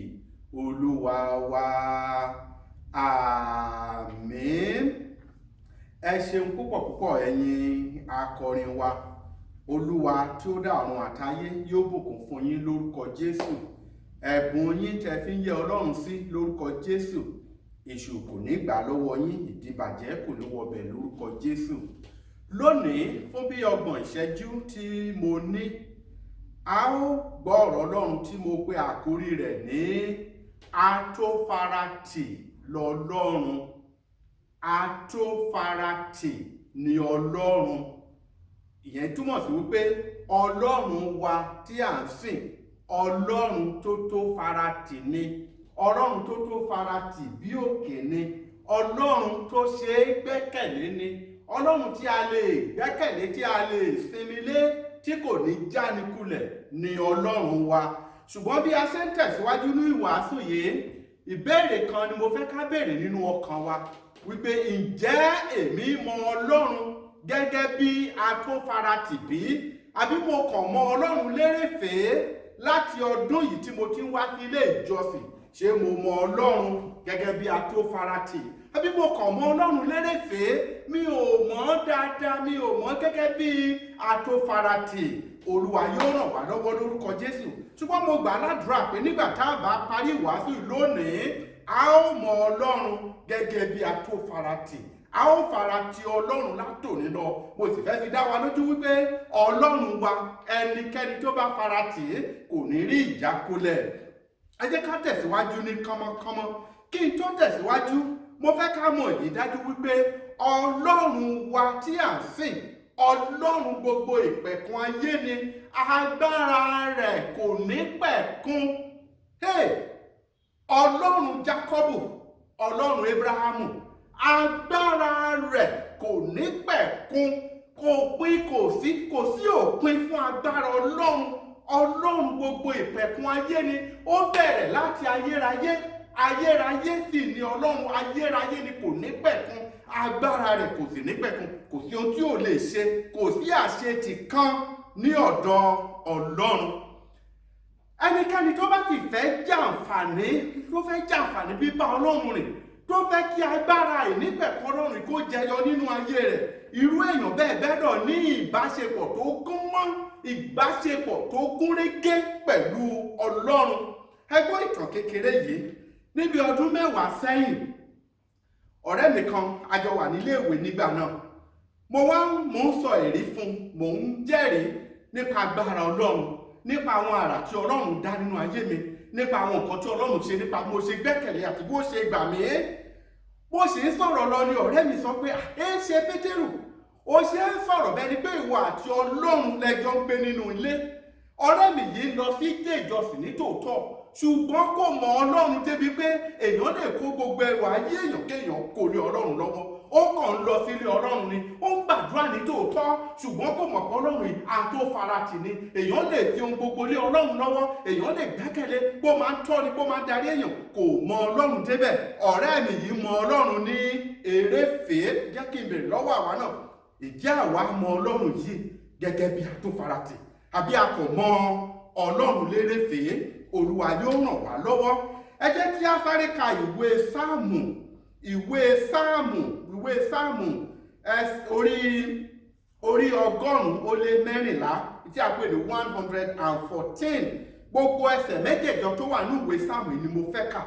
Olúwa wa. Àmín. Ẹ ṣeun púpọ̀ púpọ̀ ẹ̀yin akọrin wa. Olúwa tí ó dá ọ̀run àtayé yóò bùkún fún yín lórúkọ Jésù. Ẹ̀bùn yín tẹ́ fi ń yẹ Ọlọ́run sí lórúkọ Jésù. Èṣù kò ní gbà lọ́wọ́ yín, ìdíbàjẹ́ kò ní wọbẹ̀ lórúkọ Jésù. Lónìí, fún bí 30 ìṣẹ́jú tí mo ní, a ó gbọ́ ọ̀rọ̀ Ọlọ́run tí mo pe àkórí rẹ̀ ní atófaratì lọ́lọ́run. Atófaratì ni Ọlọ́run. Ìyẹn túmọ̀ sí wípé Ọlọ́run wa tí à ń sìn, Ọlọ́run tó tó faratì ni. Ọlọ́run tó tó faratì bí òkè ni. Ọlọ́run tó ṣe é gbẹ́kẹ̀lé ni. Ọlọ́run tí a lè gbẹ́kẹ̀lé, tí a lè sinmi lé, tí kò ní jánikulẹ̀ ni Ọlọ́run wa. Ṣùgbọ́n bí a ṣe ń tẹ̀síwájú ní ìwàásù yìí, ìbéèrè kan ni mo fẹ́ ká béèrè nínú ọkàn wa, wípé ǹjẹ́ èmi mọ Ọlọ́run gẹ́gẹ́ bí atófaratì bí? Àbí mo kàn mọ Ọlọ́run lérèfèé láti ọdún yìí tí mo ti ń wá sí ilé ìjọsìn? Ṣé mo mọ Ọlọ́run gẹ́gẹ́ bí atófaratì? Àbí mo kàn mọ Ọlọ́run lérèfèé, mi ò mọ̀ dáadáa, mi ò mọ̀ gẹ́gẹ́ bí atófaratì? Olúwa yóò ràn wá lọ́wọ́ lórúkọ Jésù. Ṣùgbọ́n mo gbà ládùúrà pé nígbà tá a bá parí ìwàásù lónìí, a ó mọ Ọlọ́run gẹ́gẹ́ bí atófaratì. A ó faratì Ọlọ́run látòní lọ. Mo sì fẹ́ fi dá wa lójú wípé Ọlọ́run wa, ẹnikẹ́ni tó bá faratì kò ní rí ìjákulẹ̀. Ẹ jẹ́ ká tẹ̀síwájú ní kánmọ́kánmọ́. Kí n tó tẹ̀síwájú, mo fẹ́ ká mọ̀ èyí dájú wípé Ọlọ́run wa tí à ń sìn, Ọlọ́run gbogbo ìpẹ̀kun ayé ni. Agbára rẹ̀ kò ní pẹ̀kun. Ọlọ́run Jákọ́bù, Ọlọ́run Ábúráhámù, agbára rẹ̀ kò ní pẹ̀kun. Kò pín, kò sí òpin fún agbára Ọlọ́run. Ọlọ́run gbogbo ìpẹ̀kun ayé ni. Ó bẹ̀rẹ̀ láti ayérayé. Ayérayé sì ni Ọlọ́run. Ayérayé ni, kò ní pẹ̀kun. Agbára rẹ̀ kò sì ní pẹ̀kun. Kò sí ohun tí ò lè ṣe. Kò sí àṣetì kan ní ọ̀dọ̀ Ọlọ́run. Ẹnikẹ́ni tó bá sì fẹ́ jàǹfààní bíbá Ọlọ́run rìn, tó fẹ́ kí agbára ìnípẹ̀kun Ọlọ́run kó jẹyọ nínú ayé rẹ̀, irú èèyàn bẹ́ẹ̀ gbọ́dọ̀ ní ìbáṣepọ̀ tó gún mọ́, ìbáṣepọ̀ tó gún régé pẹ̀lú Ọlọ́run. Ẹ gbọ́ ìtàn kékeré yìí. Níbi ọdún 10 sẹ́yìn, ọ̀rẹ́ mi kan, a jọ wà nílé ìwé nígbà náà. Mo ń sọ èrí fún, mò ń jẹ́rìí nípa agbára Ọlọ́run, nípa àwọn àrà tí Ọlọ́run dá nínú ayé mi, nípa àwọn nǹkan tí Ọlọ́run ṣe, nípa bí mo ṣe gbẹ́kẹ̀lé àti bó ṣe gbà mí. Bó ṣe ń sọ̀rọ̀ lọ ni ọ̀rẹ́ mi sọ pé, ṣe Pétérù, ó ṣe ń sọ̀rọ̀ bẹ́ẹ̀ ni pé ìwọ àti Ọlọ́run lẹ́jọ́ ń gbé nínú ilé. Ọ̀rẹ́ mi yìí lọ sí ilé ìjọsìn ní tòótọ́, ṣùgbọ́n kò mọ Ọlọ́run débi pé èèyàn lè kó gbogbo ẹrù ayé èèyàn kéèyàn kò lé Ọlọ́run lọ́wọ́. Ó kàn ń lọ sílé Ọlọ́run ni, ó ń gbàdúrà ní tòótọ́, ṣùgbọ́n kò mọ̀ pé Ọlọ́run yìí atófaratì ni. Èèyàn lè fi ohun gbogbo lé Ọlọ́run lọ́wọ́, èèyàn lè gbẹ́kẹ̀lé, bó máa ń tọ́ni, bó máa ń darí èèyàn. Kò mọ Ọlọ́run débẹ̀. Ọ̀rẹ́ mi yìí mọ Ọlọ́run ní eréfèé. Jẹ́ kí n bèrè lọ́wọ́ àwa náà, ìjẹ́ àwa mọ Ọlọ́run yìí gẹ́gẹ́ bí atófaratì àbí a kò mọ ọlọ́run lérèfé, olúwa yóò ràn wá lọ́wọ́. Ẹ jẹ́ kí a sáré ka ìwé sáàmù orí 114 tí a pè ní 114. Gbogbo ẹsẹ̀ mẹ́jẹ̀jọ tó wà ní ìwé sáàmù ni mo fẹ́ kà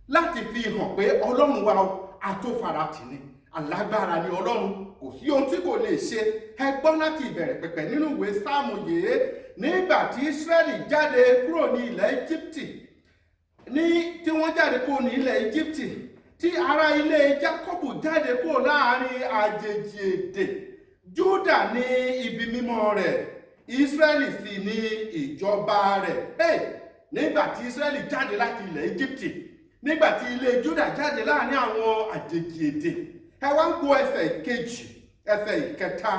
láti fi hàn pé ọlọ́run wa atófaratì ni, alágbára ni ọlọ́run, kò sí ohun tí kò lè ṣe. Ẹ gbọ́ láti ìbẹ̀rẹ̀ pẹ̀pẹ̀ nínú ìwé sáàmù yìí. Nígbà tí Ísírẹ́lì jáde kúrò ní ilẹ̀ Íjíbítì, tí wọ́n jáde kúrò ní ilẹ̀ Íjíbítì, tí ará ilé Jákọ́bù jáde kúrò láàrin àjèjì èdè, Júdà ní ibi mímọ́ rẹ̀, Ísírẹ́lì sì ní ìjọba rẹ̀. Nígbà tí Ísírẹ́lì jáde láti ilẹ̀ Íjíbítì, nígbà tí ilé Júdà jáde láàrin àwọn àjèjì èdè, ẹ wá ń gbọ́ ẹsẹ̀ ìkejì, ẹsẹ̀ ìkẹta.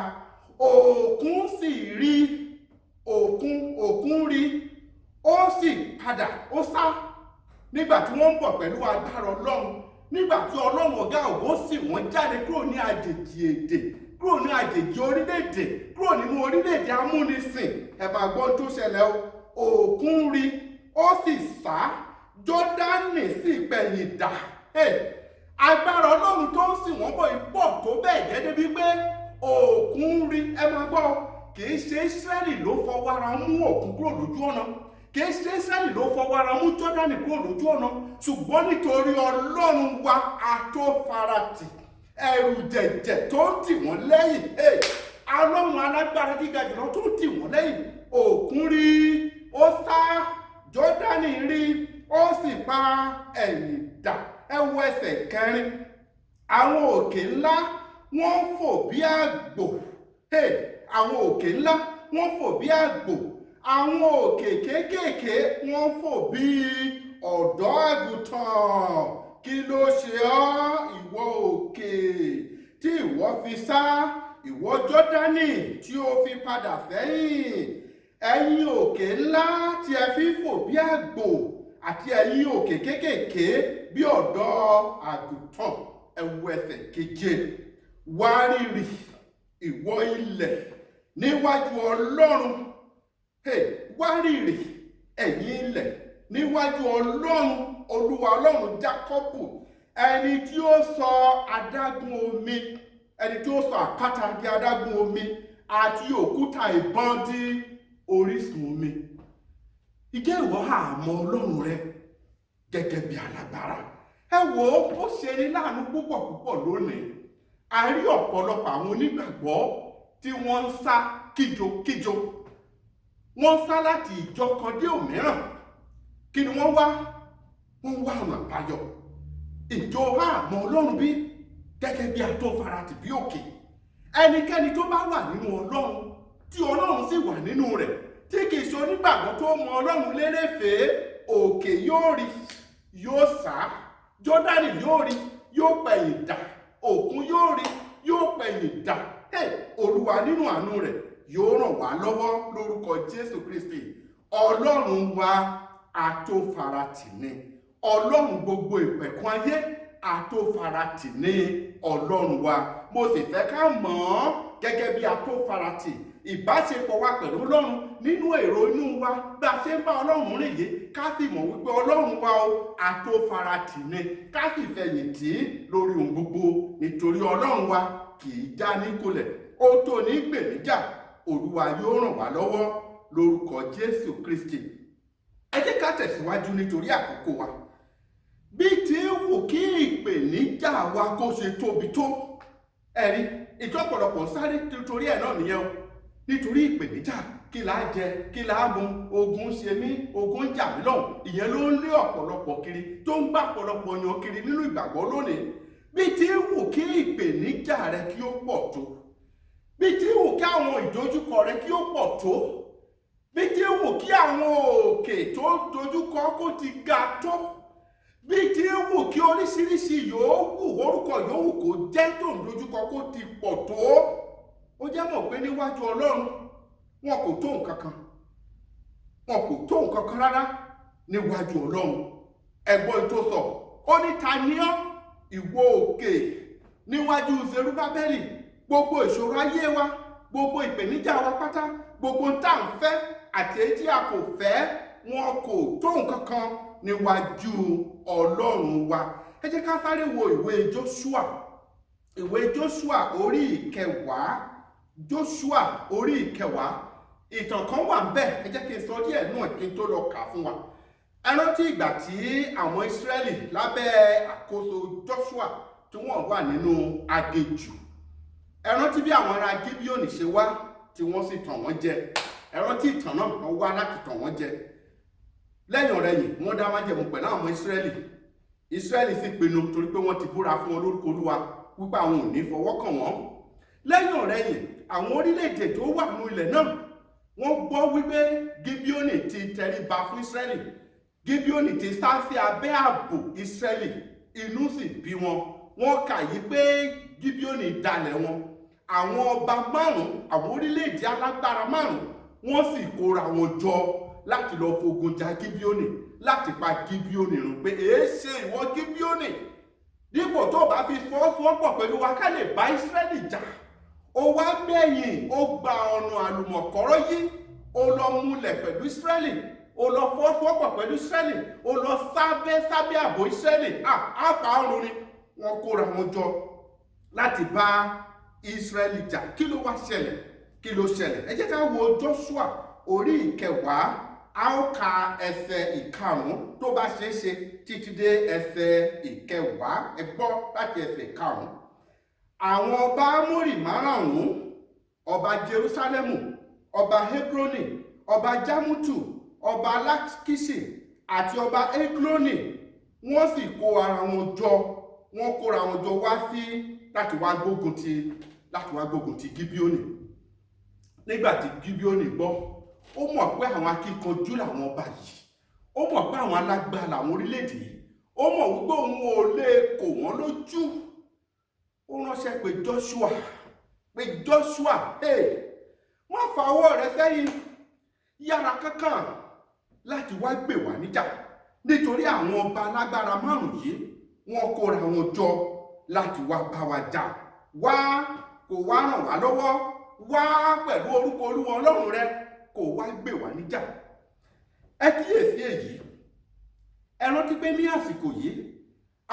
Òkun sì rí, òkun rí, ó sì padà, ó sá. Nígbà tí wọ́n ń bọ̀ pẹ̀lú agbára ọlọ́run, nígbà tí ọlọ́run ọ̀gá ògo sì wọ́n jáde kúrò ní àjèjì èdè, kúrò ní àjèjì orílẹ̀-èdè, kúrò nínú orílẹ̀-èdè amúnisìn. Ẹ bá gbọ́ tó ṣẹlẹ̀ o. Òkun rí, ó sì sá, Jọ́dánì sì pẹ̀yìn dà. Agbára ọlọ́run tó ń sìn wọ́n bọ̀ pọ̀ tó bẹ́ẹ̀ gẹ́gẹ́ bí pé òkun rí. Ẹ máa gbọ́, kì í ṣe Ísírẹ́lì ló fọwọ́ ara mú òkun kúrò lójú ọ̀nà, kì í ṣe Ísírẹ́lì ló fọwọ́ ara mú Jọ́dánì kúrò lójú ọ̀nà, ṣùgbọ́n nítorí ọlọ́run wa atófaratì, ẹ̀rù jẹ̀jẹ̀ tó ń tì wọ́n lẹ́yìn, ọlọ́run alágbára gíga jùlọ tó ń tì wọ́n lẹ́yìn. Òkun rí, ó sá, Jọ́dánì rí, ó sì pa ẹ̀yìn dà. Ẹ wo ẹsẹ̀ kẹrin. Àwọn òkè ńlá wọ́n fò bí àgbò. Àwọn òkè ńlá wọ́n fò bí àgbò. Àwọn òkè kéékèèké wọ́n fò bí ọ̀dọ́ àgùntàn. Kí ló ṣe ọ́, ìwọ òkè tí ìwọ fi sá, ìwọ Jọ́dánì tí ó fi padà sẹ́yìn? Ẹ̀yin òkè ńlá tí ẹ fi fò bí àgbò, àti ẹ̀yin òkè kéékèèké bí ọ̀dọ́ àgùntàn. Ẹ wo ẹsẹ̀ keje. Wárìrì ìwọ ilẹ̀ níwájú ọlọ́run. Wárìrì ẹ̀yin ilẹ̀ níwájú ọlọ́run, olúwa ọlọ́run Jákọ́bù, ẹni tí ó sọ adágún omi, ẹni tí ó sọ àpáta di adágún omi àti òkúta ìbọn di orísun omi. Ìjẹ́ ìwọ àmọ́ ọlọ́run rẹ gẹ́gẹ́ bí alágbára? Ẹ wò ó ṣe ní láàánú púpọ̀ púpọ̀ lónìí. A rí ọ̀pọ̀lọpọ̀ àwọn onígbàgbọ́ tí wọ́n ń sá kíjokíjo. Wọ́n sá láti ìjọ kan dé òmíràn. Kí ni wọ́n wá? Wọ́n wá ọ̀nà àbáyọ. Ìjọ àmọ́ ọlọ́run bí gẹ́gẹ́ bí atófaratì bí òkè. Ẹnikẹ́ni tó bá wà nínú ọlọ́run, tí ọlọ́run sì wà nínú rẹ̀, tí kìí ṣe onígbàgbọ́ tó mọ ọlọ́run lérèfé, òkè yóò rí, yóò sá, Jọ́dánì yóò rí, yóò pẹ̀yìn dà, òkun yóò rí, yóò pẹ̀yìn dà. Olúwa nínú àánú rẹ̀ yóò ràn wá lọ́wọ́ lórúkọ Jésù Kristi. Ọlọ́run wa atófaratì ni, ọlọ́run gbogbo ìpẹ̀kun ayé, atófaratì ni ọlọ́run wa. Mo sì fẹ́ ká mọ̀ ọ́ gẹ́gẹ́ bí atófaratì. Ìbáṣepọ̀ wa pẹ̀lú ọlọ́run nínú èrò inú wa, bí a ṣe ń bá ọlọ́run rìn yìí, ká sì mọ̀ wípé ọlọ́run wa atófaratì ni, ká sì fẹ̀yìntì lórí ohun gbogbo, nítorí ọlọ́run wa kì í já níkulẹ̀, ó tó ní gbèníjà. Olúwa yóò ràn wá lọ́wọ́ lórúkọ Jésù Kristi. Ẹ jẹ́ ká tẹ̀síwájú nítorí àkókò wa. Bí tí ń wù kí ìpèníjà wa kó ṣe tóbi tó, ẹ̀rí ìjọpọ̀lọpọ̀ sáré nítorí ẹ̀ náà nìyẹn o. Nítorí ìpèníjà, kí la jẹ, kí la mu, ogun ṣe mí, ogun jà mí lọ́hùn. Ìyẹn ló ń lé ọ̀pọ̀lọpọ̀ kiri, tó ń bá ọ̀pọ̀lọpọ̀ yan kiri nínú ìgbàgbọ́ lónìí. Bí tí ń wù kí ìpèníjà rẹ kí ó pọ̀ tó, bí tí ń wù kí àwọn ìdojúkọ rẹ kí ó pọ̀ tó, bí tí ń wù kí àwọn òkè tó dojúkọ kó ti ga tó, bí tí ń wù kí oríṣiríṣi yòówù, orúkọ yòówù kó jẹ́ tó ń dojúkọ kó ti pọ̀ tó, ó jẹ́ mọ̀ pé níwájú ọlọ́run wọn kò tó nǹkan kan, wọn kò tó nǹkan kan rárá níwájú ọlọ́run. Ẹ̀gbọ́n tó sọ, ó ní ta ni ọ́ ìwọ òkè níwájú Serubábẹ́lì? Gbogbo ìṣòro ayé wa gbogbo ìpèníjà wa pátá, gbogbo ń tà ń fẹ́ àti èyí tí a kò fẹ́, wọn kò tó nǹkan kan níwájú Ọlọ́run wa. Ẹ jẹ́ ká sáré wo ìwé Jóṣúà, ìwé Jóṣúà orí ìkẹwàá, Jóṣúà orí ìkẹwàá. Ìtàn kan wà ńbẹ̀, ẹ jẹ́ kí n sọ díẹ̀ náà kí n tó lọ kà fún wa. Ẹ rántí ìgbà tí àwọn Ísírẹ́lì lábẹ́ àkóso Jóṣúà tí wọ́n wà nínú aginjù. Ẹ rántí bí àwọn ará Gíbíónì ṣe wá tí wọ́n sì tàn wọ́n jẹ. Ẹ rántí ìtàn náà, wọ́n wá láti tàn wọ́n jẹ. Lẹ́yìn ọ̀rẹ̀yìn wọ́n dá májẹ̀mú pẹ̀lú àwọn Ísírẹ́lì. Ísírẹ́lì sì pinnu torí pé wọ́n ti búra fún wọn lórúkọ Olúwa wípé àwọn ò ní fọwọ́ kàn wọ́n. Lẹ́yìn ọ̀rẹ̀yìn àwọn orílẹ̀-èdè tó wà nínú ilẹ̀ náà wọ́n gbọ́ wípé Gíbíónì ti tẹríba fún Ísírẹ́lì. Gíbíónì ti sá sí abẹ́ ààbò Ísírẹ́lì, inú sì bí wọn. Wọ́n kà yí pé Gíbíónì dalẹ̀ wọn. Àwọn ọba márùn-ún, àwọn orílẹ̀-èdè alágbára márùn-ún, wọ́n sì kóra wọn jọ láti lọ fogun ja Gíbíónì, láti pa Gíbíónì run pé èéṣe ìwọ Gíbíónì, dípò tó bá fi fọwọ́sowọ́pọ̀ pẹ̀lú wa ká lè bá Ísírẹ́lì jà, ó wá gbẹ̀yìn, ó gba ọ̀nà àlùmọ̀kọ́rọ́ yìí, ó lọ múlẹ̀ pẹ̀lú Ísírẹ́lì, ó lọ fọwọ́sowọ́pọ̀ pẹ̀lú Ísírẹ́lì, ó lọ sábẹ́ ààbò Ísírẹ́lì. Àpá ọ̀run ni wọ́n kóra wọn jọ láti bá Ísírẹ́lì jà. Kí ló wá ṣẹlẹ̀? Kí ló ṣẹlẹ̀? Ẹ jẹ́ ká wo Jóṣúà orí ìkẹwàá, a ó ka ẹsẹ̀ ìkarùn-ún tó bá ṣeé ṣe títí dé ẹsẹ̀ ìkẹwàá. Ẹ gbọ́ láti ẹsẹ̀ ìkarùn-ún. Àwọn ọba Ámórì márùn-ún, ọba Jerúsálẹ́mù, ọba Hébroni, ọba Jámútù, ọba Lákíṣì àti ọba Églónì, wọ́n sì kó ara wọn jọ, wọ́n kóra wọn jọ wá sí láti wá gbógun ti Gíbíónì. Nígbà tí Gíbíónì gbọ́, ó mọ̀ pé àwọn akíkanjú làwọn ọba yìí, ó mọ̀ pé àwọn alágbára làwọn orílẹ̀-èdè yìí, ó mọ̀ wípé òun ò lè kò wọ́n lójú. Ó ránṣẹ́ pé Jóṣúà, má fa ọwọ́ rẹ sẹ́yìn, yára kánkán láti wá gbè wá níjà, nítorí àwọn ọba alágbára márùn-ún yìí wọ́n kóra wọn jọ láti wá bá wa jà. Wá, kó wá ràn wá lọ́wọ́, wá pẹ̀lú orúkọ Olúwa Ọlọ́run rẹ, kó wá gbè wá níjà. Ẹ kíyèsí èyí, ẹ rántí pé ní àsìkò yìí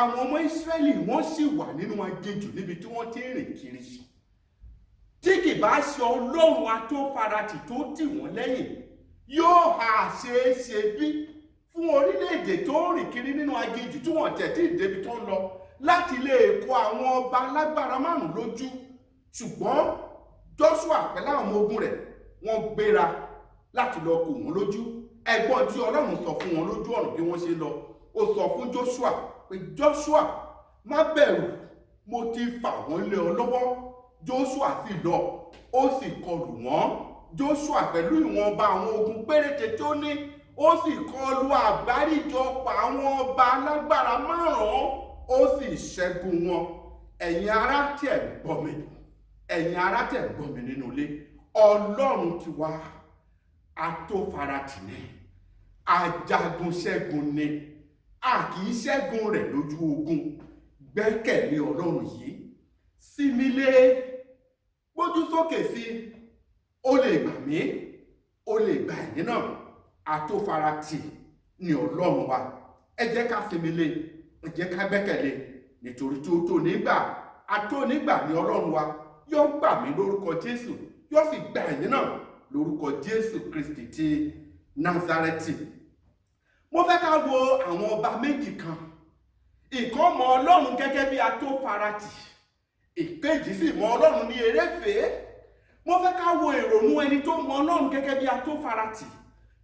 àwọn ọmọ Ísírẹ́lì wọ́n sì wà nínú aginjù níbi tí wọ́n ti ń rìn kiri. Tí kì bá ṣe Ọlọ́run atófaratì tó tì wọ́n lẹ́yìn, yóò hà ṣeé ṣe bí fún orílẹ̀-èdè tó ń rìn kiri nínú aginjù tí wọ́n tẹ̀ tí ìdébi tó ń lọ láti lè kó àwọn ọba alágbára márùn-ún lójú. Ṣùgbọ́n Jóṣúà pẹ̀lú àwọn ọmọ ogun rẹ̀ wọ́n gbéra láti lọ kó wọn lójú. Ẹgbọ́n tí Ọlọ́run sọ fún wọn lójú ọ̀nà bí wọ́n ṣe lọ. Ó sọ fún Jóṣúà pé Jóṣúà, má bẹ̀rù, mo ti fà wọ́n lé ọ lọ́wọ́. Jóṣúà sì lọ, ó sì kọlù wọ́n. Jóṣúà pẹ̀lú ìwọ̀nba àwọn ogun péréte tó ní, ó sì kọlù àgbáríjọpọ̀ àwọn ọba alágbára márùn-ún, ó sì ṣẹ́gun wọn. Ẹ̀yin ará tẹ̀ ń gbọ́ mi, ẹ̀yin ará tẹ̀ ń gbọ́ mi nínú ilé, Ọlọ́run ti wá atófaratì ni, ajagun ṣẹ́gun ni, a kì í ṣẹ́gun rẹ̀ lójú ogun. Gbẹ́kẹ̀lé Ọlọ́run yìí, sinmi lé, gbójú sókè sí, ó lè gbà mí, ó lè gbà ẹ̀yin náà. Atófaratì ni Ọlọ́run wa. Ẹ jẹ́ ká sinmi lé, ẹ jẹ́ ká gbẹ́kẹ̀lé, nítorí tí ó tó nígbà, atónígbà ni Ọlọ́run wa. Yóò gbà mí lórúkọ Jésù, yóò sì gbà ẹ̀yin náà lórúkọ Jésù Kristi ti Násárẹ́tì. Mo fẹ́ ká wo àwọn ọba méjì kan. Ìkan mọ Ọlọ́run gẹ́gẹ́ bí atófaratì, ìkejì sì mọ Ọlọ́run ní eréfèé. Mo fẹ́ ká wo ìrònú ẹni tó mọ Ọlọ́run gẹ́gẹ́ bí atófaratì,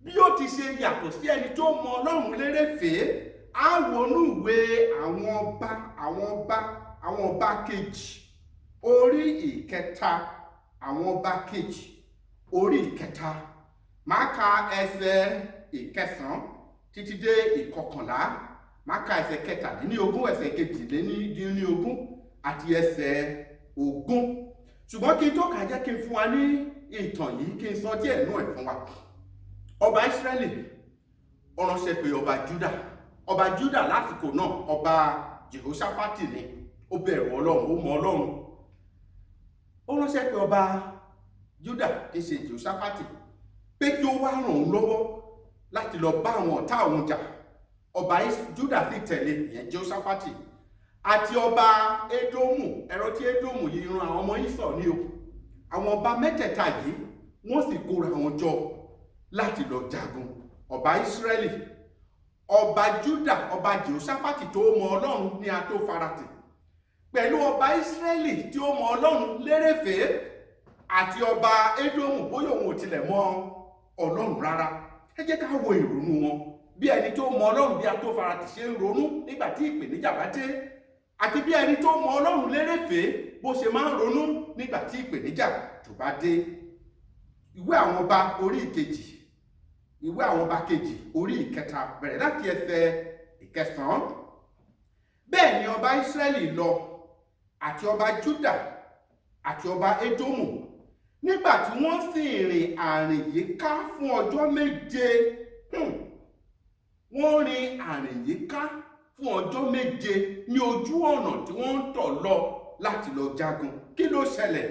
bí ó ti ṣe yàtọ̀ sí ẹni tó mọ Ọlọ́run lérèfèé. Á wọnú ìwé àwọn ọba kejì orí ìkẹta, àwọn ọba kejì orí ìkẹta. Máa ka ẹsẹ̀ ìkẹsàn-án títí dé ìkọkànlá. Máa ka ẹsẹ̀ kẹtàdínlógún, ẹsẹ̀ kejìdínlógún àti ẹsẹ̀ ogún. Ṣùgbọ́n kí n tó kà jẹ́ kí n fún wa ní ìtàn yìí, kí n sọ díẹ̀ nú ẹ̀ fún wa. Ọba Ísírẹ́lì ó ránṣẹ́ pé ọba Júdà lásìkò náà, ọba Jèhóṣáfátì ni, ó bẹ̀rù Ọlọ́run, ó mọ Ọlọ́run. Ó ránṣẹ́ pé ọba Júdà kì í ṣe Jèhóṣáfátì pé kí ó wá ràn òun lọ́wọ́ láti lọ bá àwọn ọ̀tá òun jà. Ọba Júdà sì tẹ̀lé ìyẹn Jèhóṣáfátì àti ọba Édómù. Ẹ̀rọ tí Édómù yìí ran àwọn ọmọ Ísọ̀ ní o. Àwọn ọba mẹ́tẹ̀ẹ̀ta yìí wọ́n sì kóra wọn jọ láti lọ jagun. Ọba Ísírẹ́lì, ọba Júdà, ọba Jèhóṣáfátì tó mọ Ọlọ́run ní atófaratì pẹ̀lú ọba Ísírẹ́lì tí ó mọ Ọlọ́run lérèfé àti ọba Édómù bóyá òun ò tilẹ̀ mọ Ọlọ́run rárá. Ẹ jẹ́ ká wo ìrònú wọn bí ẹni tó mọ Ọlọ́run bí atófaratì ṣe ń ronú nígbà tí ìpèníjà bá dé, àti bí ẹni tó mọ Ọlọ́run lérèfé bó ṣe máa ń ronú nígbà tí ìpèníjà tó bá dé. Ìwé àwọn ọba orí ìkejì, ìwé àwọn ọba kejì orí ìkẹta bẹ̀rẹ̀ láti ẹsẹ̀ ìkẹsàn-án. Bẹ́ẹ̀ ni ọba Ísírẹ́lì lọ àti ọba Júdà àti ọba Édómù nígbà tí wọ́n sì rìn àrìn yíká fún ọjọ́ méje. Wọ́n rìn àrìn yíká fún ọjọ́ méje ní ojú ọ̀nà tí wọ́n ń tọ̀ lọ láti lọ jagun. Kí ló ṣẹlẹ̀?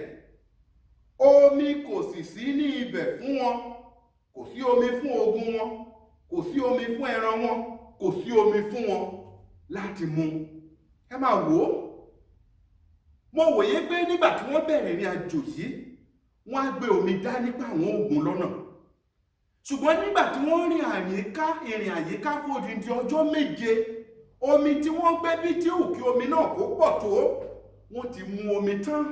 Omi kò sì sí ní ibẹ̀ fún wọn. Kò sí omi fún ogun wọn, kò sí omi fún ẹran wọn, kò sí omi fún wọn láti mu. Ẹ máa wò ó. Mo wòye pé nígbà tí wọ́n bẹ̀rẹ̀ ìrìn àjò yìí, wọ́n á gbé omi dání pé àwọn ogun lọ́nà. Ṣùgbọ́n nígbà tí wọ́n rìn ìrìn àyíká fún odindi ọjọ́ méje, omi tí wọ́n gbé bí tí ò kí omi náà kó pọ̀ tó, wọ́n ti mu omi tán.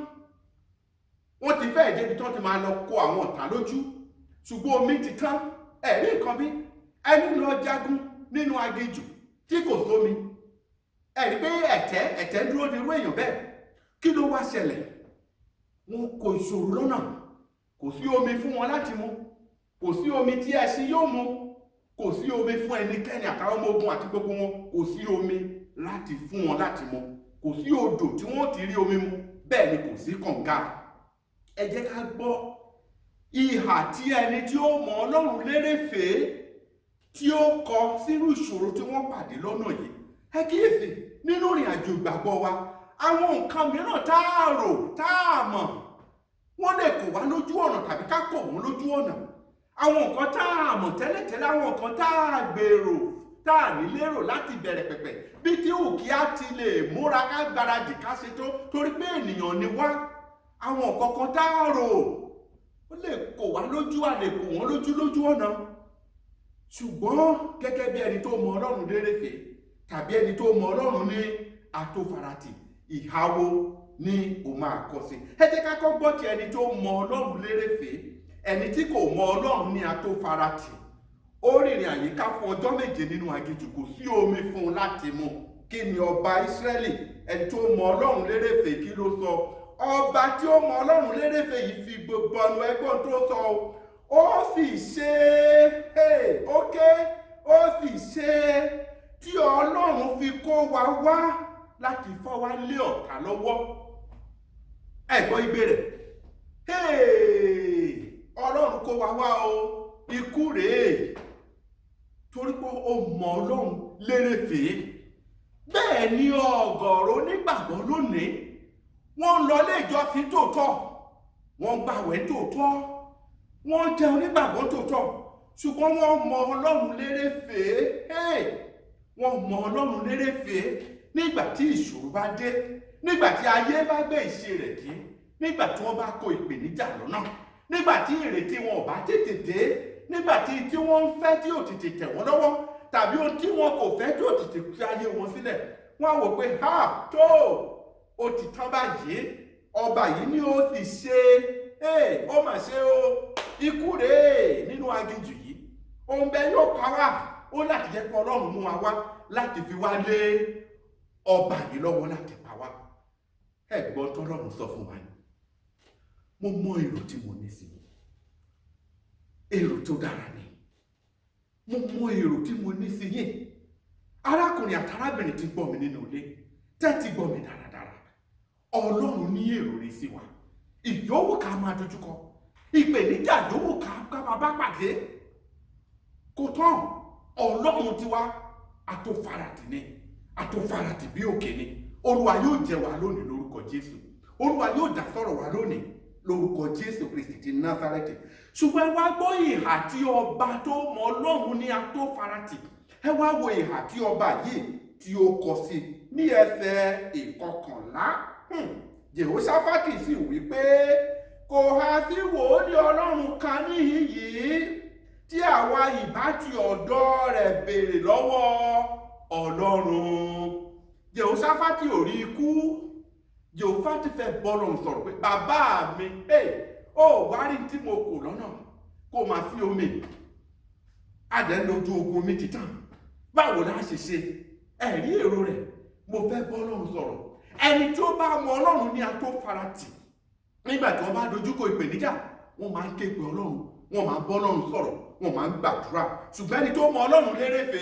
Wọ́n ti fẹ́ débi tán ti máa lọ kó àwọn ọ̀tá lójú. Ṣùgbọ́n omi ti tán. Ẹ̀rí nǹkan bí ẹni lọ jagun nínú aginjù tí kò sómi. Ẹ̀rí pé ẹ̀tẹ̀ dúró di irú èèyàn bẹ́ẹ̀. Kí ló wá ṣẹlẹ̀? Wọn kò ìṣòro lọ́nà. Kò sí omi fún wọn láti mu. Kò sí omi tí ẹṣin yóò mu. Kò sí omi fún ẹnikẹ́ni àtàwọn ọmọ ogun àti gbogbo wọn. Kò sí omi láti fún wọn láti mu. Kò sí odò tí wọ́n ti rí omi mu. Bẹ́ẹ̀ ni kò sí kànga. Ẹ jẹ́ ká gbọ́ ìhà tí ẹni tí ó mọ Ọlọ́run lérèfé tí ó kọ sínú ìṣòro tí wọ́n pàdé lọ́nà yìí. Ẹ kíyèsí nínú ìrìn àjò ìgbàgbọ́ wa, àwọn nǹkan mìíràn tá a rò tá a mọ̀ wọ́n lè kò wá lójú ọ̀nà tàbí ká kò wọ́n lójú ọ̀nà. Àwọn nǹkan tá a mọ̀ tẹ́lẹ̀tẹ́lẹ̀, àwọn nǹkan tá a gbèrò tá a ní lérò láti bẹ̀rẹ̀ pẹ̀pẹ̀ bí tí òkè á ti lè múra ká gbáradì ká ṣe tó torí pé ènìyàn ni wá. Àwọn nǹkan kan tá a rò ó lè kò wá lójú, a lè kò wọ́n lójú ọ̀nà. Ṣùgbọ́n gẹ́gẹ́ bí ẹni tó mọ Ọlọ́run lérèfé tàbí ẹni tó mọ Ọlọ́run ní atófaratì, ìhàwó ni ó máa kọ sí. Ẹ jẹ́ ká kọ́ gbọ́ ti ẹni tó mọ Ọlọ́run lérèfé, ẹni tí kò mọ Ọlọ́run ní atófaratì. Ó rìnrìn àyíká fún ọjọ́ méje nínú aginjù, kò sí omi fún un láti mu. Kí ni ọba Ísírẹ́lì, ẹni tó mọ Ọlọ́run lérèfé, kí ló sọ? Ọba tí ó mọ Ọlọ́run lérèfé yìí fi gbogbo ọ̀nà ẹgbọ́n tó sọ ó sì ṣe ó sì ṣe tí Ọlọ́run fi kó wa wá láti fọ́ wa lé ọ̀tá lọ́wọ́. Ẹ̀gbọ́n ìbéèrè, Ọlọ́run kó wa wá o, ikú rèé torí pé ó mọ Ọlọ́run lérèfé. Bẹ́ẹ̀ ni ọ̀gọ̀rọ̀ onígbàgbọ́ lónìí, wọ́n lọ ilé ìjọsìn tòótọ́, wọ́n gbààwẹ̀ tòótọ́, wọ́n jẹ́ onígbàgbọ́ tòótọ́, ṣùgbọ́n wọ́n mọ Ọlọ́run lérèfé. Wọ́n mọ Ọlọ́run lérèfé nígbà tí ìṣòro bá dé, nígbà tí ayé bá gbé ìṣe rẹ̀ dé, nígbà tí wọ́n bá kó ìpèníjà lọ́nà, nígbà tí ìrètí wọn ò bá tètè dé, nígbà tí wọ́n ń fẹ́ tí ò tètè tẹ̀ wọ́n lọ́wọ́, tàbí ohun tí wọn kò fẹ́ tí ò tètè fi ayé wọn sílẹ̀. Wọ́n á wò pé tó ó ti tán báyìí, ọba yìí ni ó sì ṣe, ó mà ṣe o, ikú rèé nínú aginjù yìí. Ohun bẹ́ẹ̀ yóò pa wá, ó láti jẹ́ pé Ọlọ́run mú wa wá láti fi wá lé ọba yìí lọ́wọ́ láti pa wá. Ẹ̀gbọ́n tọ́lọ́run sọ fún wa ni, mo mọ èrò tí mo ní sí i, èrò tó dára ni. Mo mọ èrò tí mo ní sí yín. Arákùnrin àti arábìnrin tí gbọ́ mi nínú ilé, tẹ́tí gbọ́ mi dáradára. Ọlọ́run ní èrò rí sí wa. Ìyówù ká máa dojúkọ, ìpèníjà yówù ká máa bá pàdé, kò tán. Ọlọ́run tiwa atófaratì ni, bí òkè ni. Olúwa yóò jẹ wá lónìí lórúkọ Jésù. Olúwa yóò dá sọ̀rọ̀ wá lónìí lórúkọ Jésù Kristi ti Násárẹ́tì. Ṣùgbọ́n ẹ wá gbọ́ ìhà tí ọba tó mọ Ọlọ́run ní atófaratì, ẹ wá wo ìhà tí ọba yìí tí ó kọ sí ní ẹsẹ̀ 11. Jèhóṣáfátì sì wí pé kò há sí wòlíì Ọlọ́run kan níhìn yìí tí àwa ìbá ti ọ̀dọ̀ rẹ̀ béèrè lọ́wọ́ Ọlọ́run. Jèhóṣáfátì ò rí ikú. Jèhóṣáfátì fẹ́ bọ́lọ́run sọ̀rọ̀ pé bàbá mi, ó wá rí tí mo kò lọ́nà kó máa sí omi, adẹ́ lójú ogun omi títàn, báwo la ṣe ṣe? Ẹ̀rí èrò rẹ̀, mo fẹ́ bọ́lọ́run sọ̀rọ̀. Ẹni tí ó bá mọ Ọlọ́run ní atófaratì, nígbà tí wọ́n bá dojúkọ ìpèníjà, wọ́n máa ń ké pe Ọlọ́run, wọ́n máa ń bọ́lọ́run sọ̀rọ̀, wọ́n máa ń gbàdúrà. Ṣùgbọ́n ẹni tó mọ Ọlọ́run lérèfé,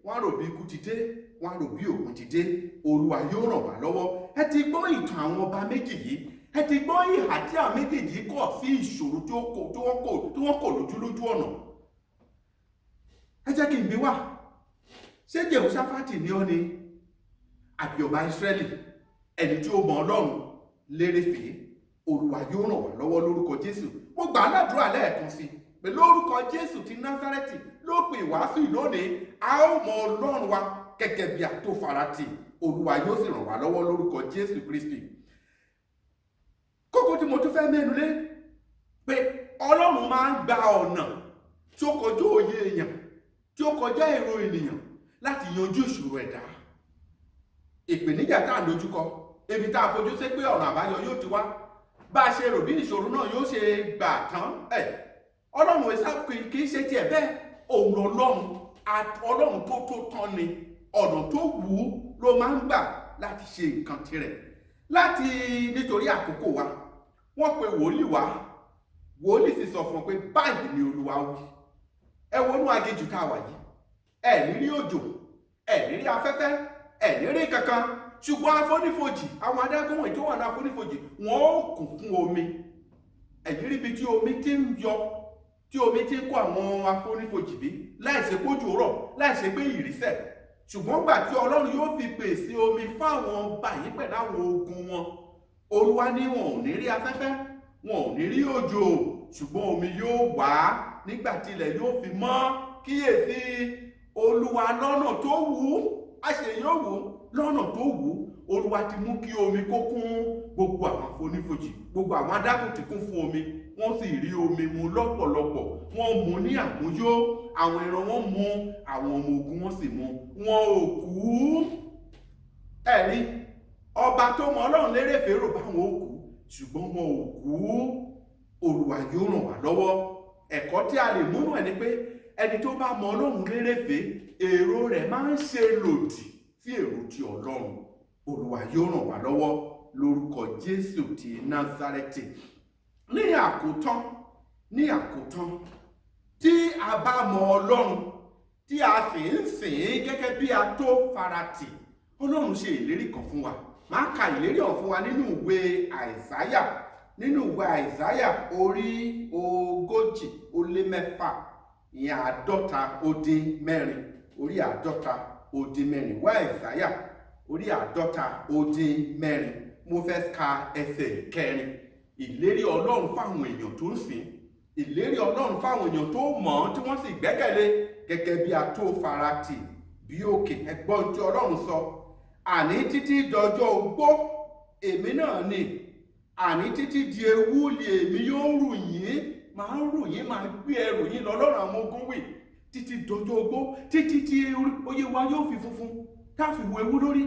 wọ́n á rò bí ikú ti dé, wọ́n á rò bí òkun ti dé. Olúwa yóò ràn wá lọ́wọ́. Ẹ ti gbọ́ ìtàn àwọn ọba méjì yìí, ẹ ti gbọ́ ìhà tí àwọn méjèèjì kọ̀ sí ìṣòro tí wọ́n kò lójú ọ̀nà. Ẹ jẹ́ kí n bi wá, ṣé Jèhóṣáfátì ni ọ́ ni àbí ọba Ísírẹ́lì ẹni tí ó mọ Ọlọ́run lérèfé? Olúwa yóò ràn wá lọ́wọ́ lórúkọ Jésù. Mo gbà á ládùúrà lẹ́ẹ̀kan sí pé lórúkọ Jésù ti Násárẹ́tì lópin ìwàásù lónìí, a ó mọ Ọlọ́run wa gẹ́gẹ́ bí atófaratì. Olúwa yóò sì ràn wá lọ́wọ́ lórúkọ Jésù Kristi. Kókó tí mo tún fẹ́ mẹ́nu lé pé Ọlọ́run máa ń gba ọ̀nà tí ó kọjá òye èèyàn, tí ó kọjá èrò ènìyàn láti yanjú ìṣòro ẹ̀dá. Ìpèníjà tá à ń dojúkọ, ibi tá a fojú sí pé ọ̀nà àbáyọ yóò ti wá, bá a ṣe rò bí ìṣòro náà yóò ṣe gbà tán, Ọlọ́run ẹ̀sà kì í ṣe tiẹ̀ bẹ́ẹ̀. Òun Ọlọ́run tó tán ni, ọ̀nà tó wù ú ló máa ń gbà láti ṣe nǹkan tirẹ̀. Nítorí àkókò wa, wọ́n pe wòlíì wá, wòlíì sì sọ fún ọ pé báyìí ni Olúwa wí. Ẹ wọnú aginjù tá a wà yìí, ẹ ní rí òjò, ẹ ní rí afẹ́fẹ́, ẹ ní rí kankan, ṣùgbọ́n àfonífojì, àwọn adágún wọ̀nyí tó wà ní àfonífojì, wọ́n ó kún fún omi. Ẹ̀yin ríbi tí omi ti ń yọ, tí omi ti ń kó àwọn àfonífojì bí, láìṣe pójú rọ̀, láìṣe pé ìrìsẹ̀. Ṣùgbọ́n gbà tí Ọlọ́run yóò fi pèsè omi fáwọn ọba yìí pẹ̀lú àwọn ogun wọn, Olúwa ní wọn ò ní rí afẹ́fẹ́, wọn ò ní rí òjò, ṣùgbọ́n omi yóò wá nígbà tí ilẹ̀ yóò fi mọ́. Kíyèsí, Olúwa lọ́nà tó wù ú, àṣeyàn wù ú lọ́nà tó wù ú. Olúwa ti mú kí omi kó kún gbogbo àwọn àfonífojì, gbogbo àwọn adágún ti kún fún omi, wọ́n sì rí omi mu lọ́pọ̀lọpọ̀. Wọ́n mu ní àmúyó, àwọn ẹran wọn mu, àwọn ọmọ ogun wọn sì mu, wọn ò kú. Ẹ̀rí, ọba tó mọ Ọlọ́run lérèfé rò báwọn ò kú, ṣùgbọ́n wọn ò kú. Olúwa yóò ràn wá lọ́wọ́. Ẹ̀kọ́ tí a lè múnú ẹ̀ ni pé ẹni tó bá mọ Ọlọ́run lérèfé, èrò rẹ̀ máa ń ṣe lòdì sí èrò ti Ọlọ́run. Olúwa yóò ràn wá lọ́wọ́ lórúkọ Jésù ti Násárẹ́tì. Ní àkótán, tí a bá mọ Ọlọ́run, tí a sì ń sìn gẹ́gẹ́ bí atófaratì, Ọlọ́run ṣe ìlérí kan fún wa. Máa ka ìlérí ọ̀hún fún wa nínú ìwé Àìsáyà orí 40-4, ìyẹn 50-4, orí 50-4. Wá Àìsáyà orí 50-4, mo fẹ́ ka ẹsẹ̀ 4. Ìlérí Ọlọ́run fáwọn èèyàn tó ń sìn, ìlérí Ọlọ́run fáwọn èèyàn tó mọ̀ ọ́n tí wọ́n sì gbẹ́kẹ̀lé gẹ́gẹ́ bí atófaratì bí òkè. Ẹgbọ́n tí Ọlọ́run sọ, àní títí dọjọ́ ogbó èmi náà ni, àní títí di ewu lè èmi yóò rù yín, máa ń rù yín, máa gbé ẹrù yín lọ lọ́rùn àwọn ogun wì títí dọjọ́ ogbó, títí tí oyè wa yóò fi funfun káfí wo ewu lórí.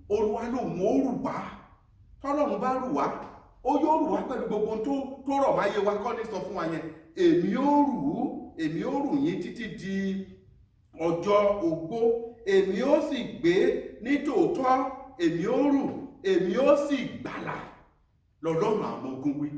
Olúwa lòun ó rù wá. Tọ́lọ́run bá rù wá, ó yóò rù wá pẹ̀lú gbogbo tó rọ̀ máyé wa kọ́ ní sọ fún wa yẹn. Èmi ó rù yín títí di ọjọ́ ogbó, èmi ó sì gbé ní tòótọ́, èmi ó rù, èmi ó sì gbàlà lọ́lọ́run àwọn ogun wí.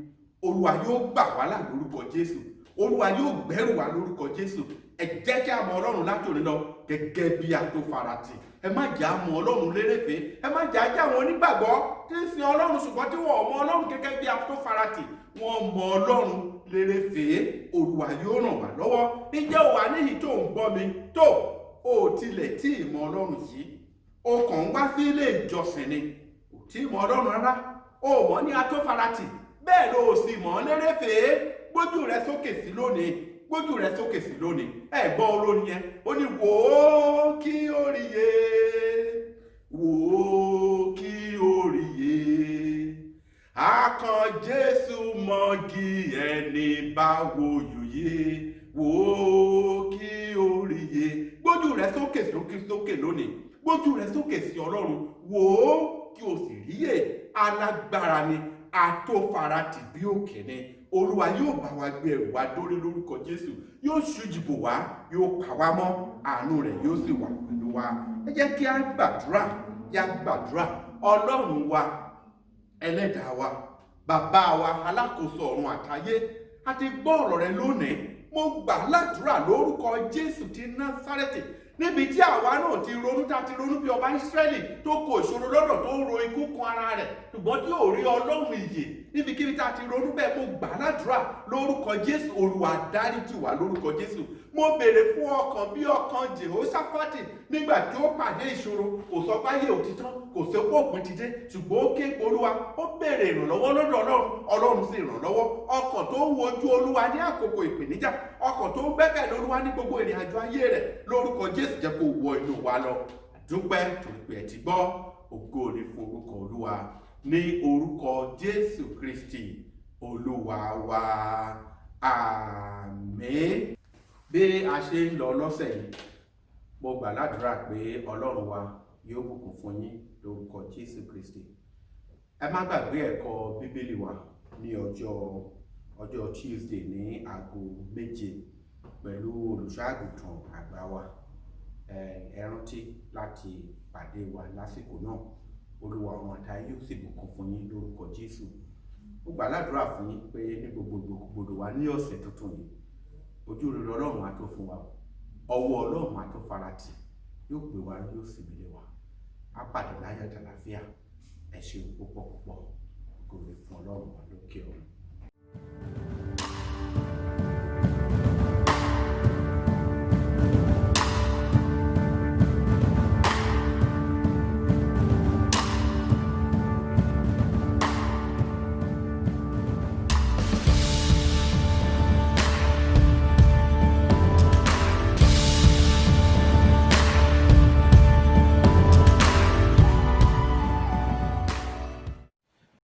Olúwa yóò gbà wá là lórúkọ Jésù. Olúwa yóò gbẹ́rù wá lórúkọ Jésù. Ẹ jẹ́ kí a mọ Ọlọ́run látòní lọ gẹ́gẹ́ bí atófaratì. Ẹ má jẹ́ a mọ Ọlọ́run lérèfé. Ẹ má jẹ́ ajá àwọn onígbàgbọ́ tí ń sin Ọlọ́run ṣùgbọ́n tí wọ́n mọ Ọlọ́run gẹ́gẹ́ bí atófaratì. Wọ́n mọ Ọlọ́run lérèfé. Olúwa yóò ràn wá lọ́wọ́. Ǹjẹ́ o wà níhìn tó ń gbọ́ mi tó o tilẹ̀ tí ì mọ Ọlọ́run yìí? O kàn ń wá sí ilé ìjọsìn ni, o tí ì mọ Ọlọ́run rárá. O mọ̀ ní atófaratì. bẹ́ẹ̀ ló sì mọ̀ lérèfé gbójú rẹ sókè sí lónìí, gbójú rẹ sókè sí lónìí. Ẹ gbọ́ olórin yẹn, ó ní wò ó kí ó rí yé, wò ó kí ó rí yé, akàn Jésù mọ́gi ẹni bá wo yòye, wò ó kí ó rí yé. Gbójú rẹ sókè lónìí, gbójú rẹ sókè sí Ọlọ́run, wò ó kí o sì ríyè. Alágbára ni, atófaratì bí òkè ni. Olúwa yóò bá wa gbé ẹrù wa dórí lórúkọ Jésù, yóò ṣújìbò wá, yóò pa wá mọ́, àánú rẹ̀ yóò sì wà pẹ̀lú wa. Ẹ jẹ́ kí á gbàdúrà. Ọlọ́run wa, ẹlẹ́dàá wa, bàbá wa, alákòóso ọ̀run àtayé, a ti gbọ́ ọ̀rọ̀ rẹ lónìí. Mo gbà ládùúrà lórúkọ Jésù ti Násárẹ́tì, níbi tí àwa náà ti ronú bí ọba Ísírẹ́lì tó kó ìṣòro lọ́rọ̀ tó ń ro ikú kan ara rẹ̀, ṣùgbọ́n tí ò rí Ọlọ́run ìyè níbikíbi tá a ti ronú bẹ́ẹ̀. Mo gbà ládùúrà lórúkọ Jésù, Olúwa dáríjì wá lórúkọ Jésù. Mo béèrè fún ọkàn bí ọkàn Jèhóṣáfátì nígbà tí ó pàdé ìṣòro, kò sọ páyé òtítọ́, kò sọ pé òpin ti dé, ṣùgbọ́n ó ké Olúwa, ó béèrè ìrànlọ́wọ́ lọ́dọ̀ Ọlọ́run sì ràn lọ́wọ́. Ọkàn tó ń wojú Olúwa ní àkókò ìpèníjà, ọkàn tó ń gbẹ́kẹ̀lé Olúwa ní gbogbo ìrìn àjò ayé rẹ̀, lórúkọ Jésù jẹ́ kó wọ inú wa lọ. Àdúpẹ́ torí pé ẹ ti gbọ́. Ògo ni fún orúkọ Olúwa, ní orúkọ Jésù Kristi Olúwa wa, àmín. Bí a ṣe ń lọ lọ́sẹ̀ yìí, mo gbà ládùúrà pé Ọlọ́run wa yóò bùkún fún yín lórúkọ Jésù Kristi. Ẹ má gbàgbé ẹ̀kọ́ Bíbélì wa ní ọjọ́ Tuesday ní aago 7 pẹ̀lú olùṣọ́-àgùntàn àgbà wa. Ẹ rántí láti pàdé wa lásìkò náà. Olúwa ọ̀run àtayé yóò sì bùkún fún yín lórúkọ Jésù. Mo gbà ládùúrà fún yín pé ní gbogbo ìgbòkègbodò wa ní ọ̀sẹ̀ tuntun yìí, ojú rere Ọlọ́run á tó fún wa, ọwọ́ Ọlọ́run á tó faratì, yóò gbé wa, yóò sì mílẹ̀ wa. Á pàdé láyọ̀ àti àlàáfíà. Ẹ ṣeun púpọ̀. Ògo ni fún Ọlọ́run wa lókè ọ̀run.